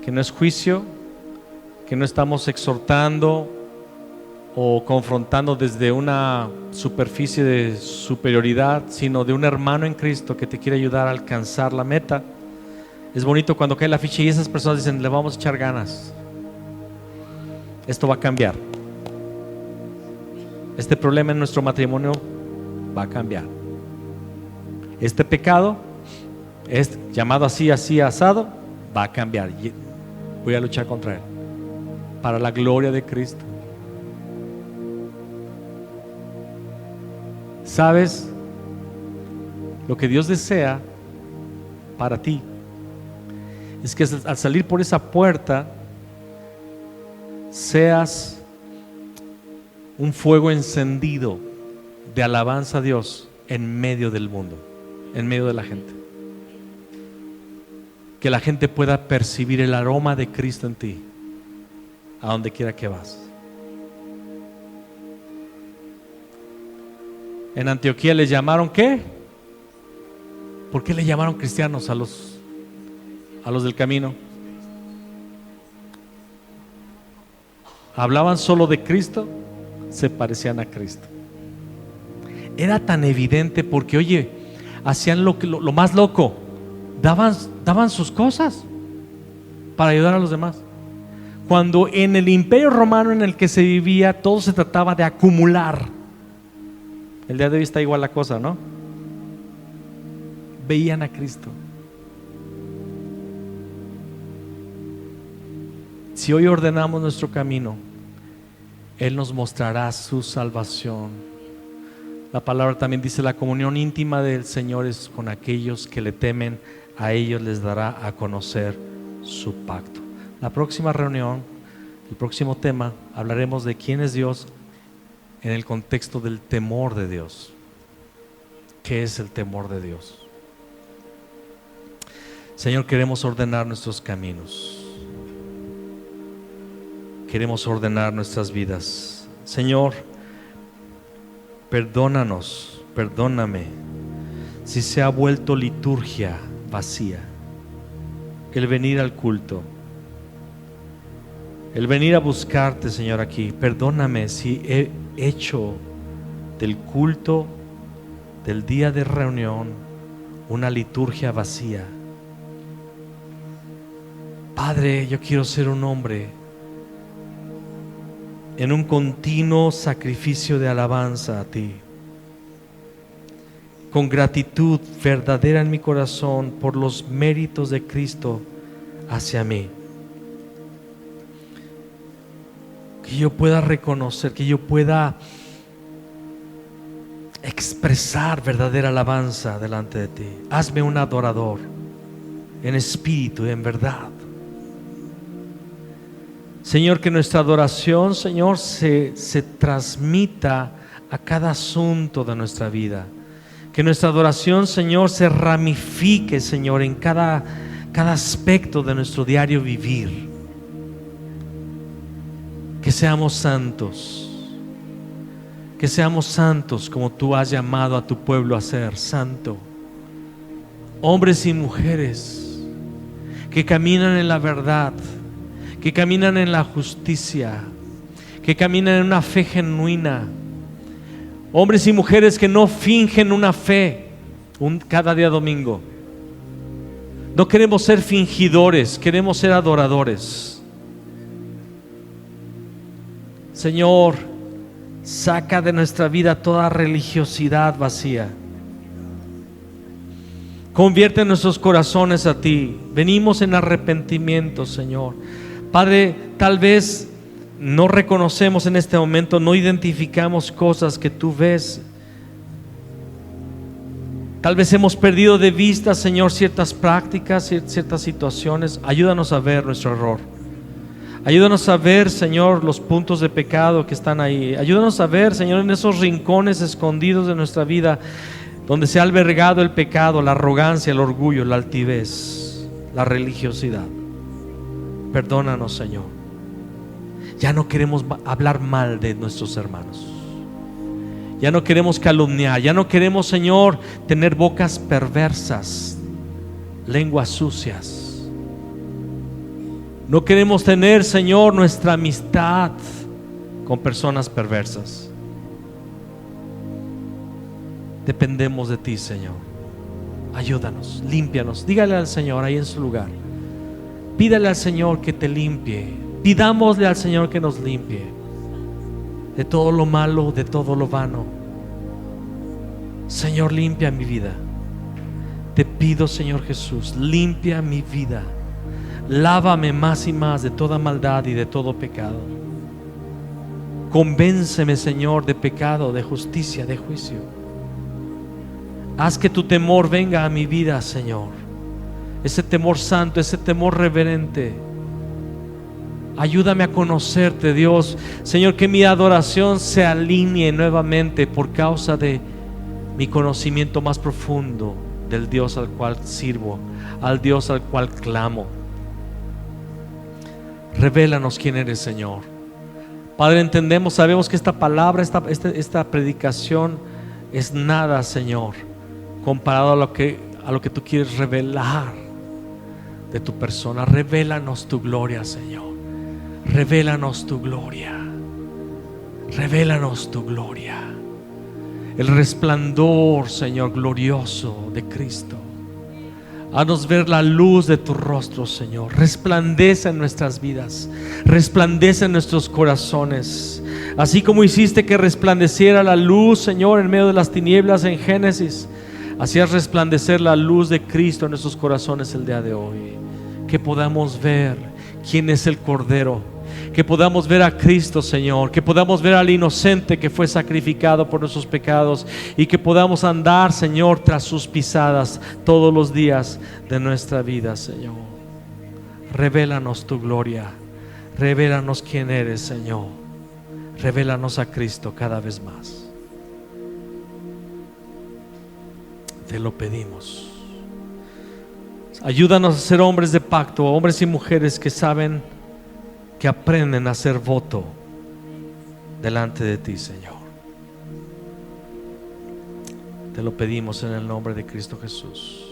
que no es juicio, que no estamos exhortando o confrontando desde una superficie de superioridad, sino de un hermano en Cristo que te quiere ayudar a alcanzar la meta. Es bonito cuando cae la ficha y esas personas dicen: le vamos a echar ganas. Esto va a cambiar. Este problema en nuestro matrimonio va a cambiar. Este pecado, es llamado así, así, asado, va a cambiar. Voy a luchar contra él para la gloria de Cristo. ¿Sabes? Lo que Dios desea para ti es que al salir por esa puerta seas un fuego encendido de alabanza a Dios en medio del mundo, en medio de la gente. Que la gente pueda percibir el aroma de Cristo en ti, a donde quiera que vas. En Antioquía les llamaron ¿qué? ¿Por qué le llamaron cristianos a los del camino? Hablaban solo de Cristo, se parecían a Cristo. Era tan evidente porque, oye, hacían lo más loco, daban sus cosas para ayudar a los demás. Cuando en el imperio romano en el que se vivía, todo se trataba de acumular. El día de hoy está igual la cosa, ¿no? Veían a Cristo. Si hoy ordenamos nuestro camino, Él nos mostrará su salvación. La palabra también dice: la comunión íntima del Señor es con aquellos que le temen, a ellos les dará a conocer su pacto. La próxima reunión, el próximo tema, hablaremos de quién es Dios en el contexto del temor de Dios. ¿Qué es el temor de Dios? Señor, queremos ordenar nuestros caminos. Queremos ordenar nuestras vidas. Señor, perdónanos, perdóname si se ha vuelto liturgia vacía el venir al culto, el venir a buscarte, Señor, aquí. Perdóname si he hecho del culto, del día de reunión, una liturgia vacía. Padre, yo quiero ser un hombre en un continuo sacrificio de alabanza a ti, con gratitud verdadera en mi corazón por los méritos de Cristo hacia mí. Que yo pueda reconocer, que yo pueda expresar verdadera alabanza delante de ti. Hazme un adorador en espíritu y en verdad. Señor, que nuestra adoración, Señor, se transmita a cada asunto de nuestra vida. Que nuestra adoración, Señor, se ramifique, Señor, en cada aspecto de nuestro diario vivir. Que seamos santos. Que seamos santos como tú has llamado a tu pueblo a ser santo. Hombres y mujeres que caminan en la verdad, que caminan en la justicia, que caminan en una fe genuina. Hombres y mujeres que no fingen una fe cada día domingo. No queremos ser fingidores, queremos ser adoradores. Señor, saca de nuestra vida toda religiosidad vacía. Convierte nuestros corazones a ti. Venimos en arrepentimiento, Señor. Padre, tal vez no reconocemos en este momento, no identificamos cosas que tú ves. Tal vez hemos perdido de vista, Señor, ciertas prácticas, ciertas situaciones. Ayúdanos a ver nuestro error. Ayúdanos a ver, Señor, los puntos de pecado que están ahí. Ayúdanos a ver, Señor, en esos rincones escondidos de nuestra vida donde se ha albergado el pecado, la arrogancia, el orgullo, la altivez, la religiosidad. Perdónanos, Señor. Ya no queremos hablar mal de nuestros hermanos. Ya no queremos calumniar. Ya no queremos, Señor, tener bocas perversas, lenguas sucias. No queremos tener, Señor, nuestra amistad con personas perversas. Dependemos de ti, Señor. Ayúdanos, límpianos. Dígale al Señor ahí en su lugar. Pídale al Señor que te limpie. Pidámosle al Señor que nos limpie de todo lo malo, de todo lo vano. Señor, limpia mi vida. Te pido, Señor Jesús, limpia mi vida. Lávame más y más de toda maldad y de todo pecado. Convénceme, Señor, de pecado, de justicia, de juicio. Haz que tu temor venga a mi vida, Señor. Ese temor santo, ese temor reverente. Ayúdame a conocerte, Dios. Señor, que mi adoración se alinee nuevamente por causa de mi conocimiento más profundo del Dios al cual sirvo, al Dios al cual clamo. Revélanos quién eres, Señor. Padre, entendemos, sabemos que esta palabra, esta predicación es nada, Señor, comparado a lo que tú quieres revelar de tu persona. Revélanos tu gloria, Señor. Revélanos tu gloria. Revélanos tu gloria. El resplandor, Señor, glorioso de Cristo. Haznos ver la luz de tu rostro, Señor. Resplandece en nuestras vidas. Resplandece en nuestros corazones. Así como hiciste que resplandeciera la luz, Señor, en medio de las tinieblas en Génesis, así haz resplandecer la luz de Cristo en nuestros corazones el día de hoy. Que podamos ver quién es el Cordero. Que podamos ver a Cristo, Señor. Que podamos ver al inocente que fue sacrificado por nuestros pecados. Y que podamos andar, Señor, tras sus pisadas todos los días de nuestra vida, Señor. Revélanos tu gloria. Revélanos quién eres, Señor. Revélanos a Cristo cada vez más. Te lo pedimos. Ayúdanos a ser hombres de pacto, hombres y mujeres que saben, que aprenden a hacer voto delante de ti, Señor. Te lo pedimos en el nombre de Cristo Jesús.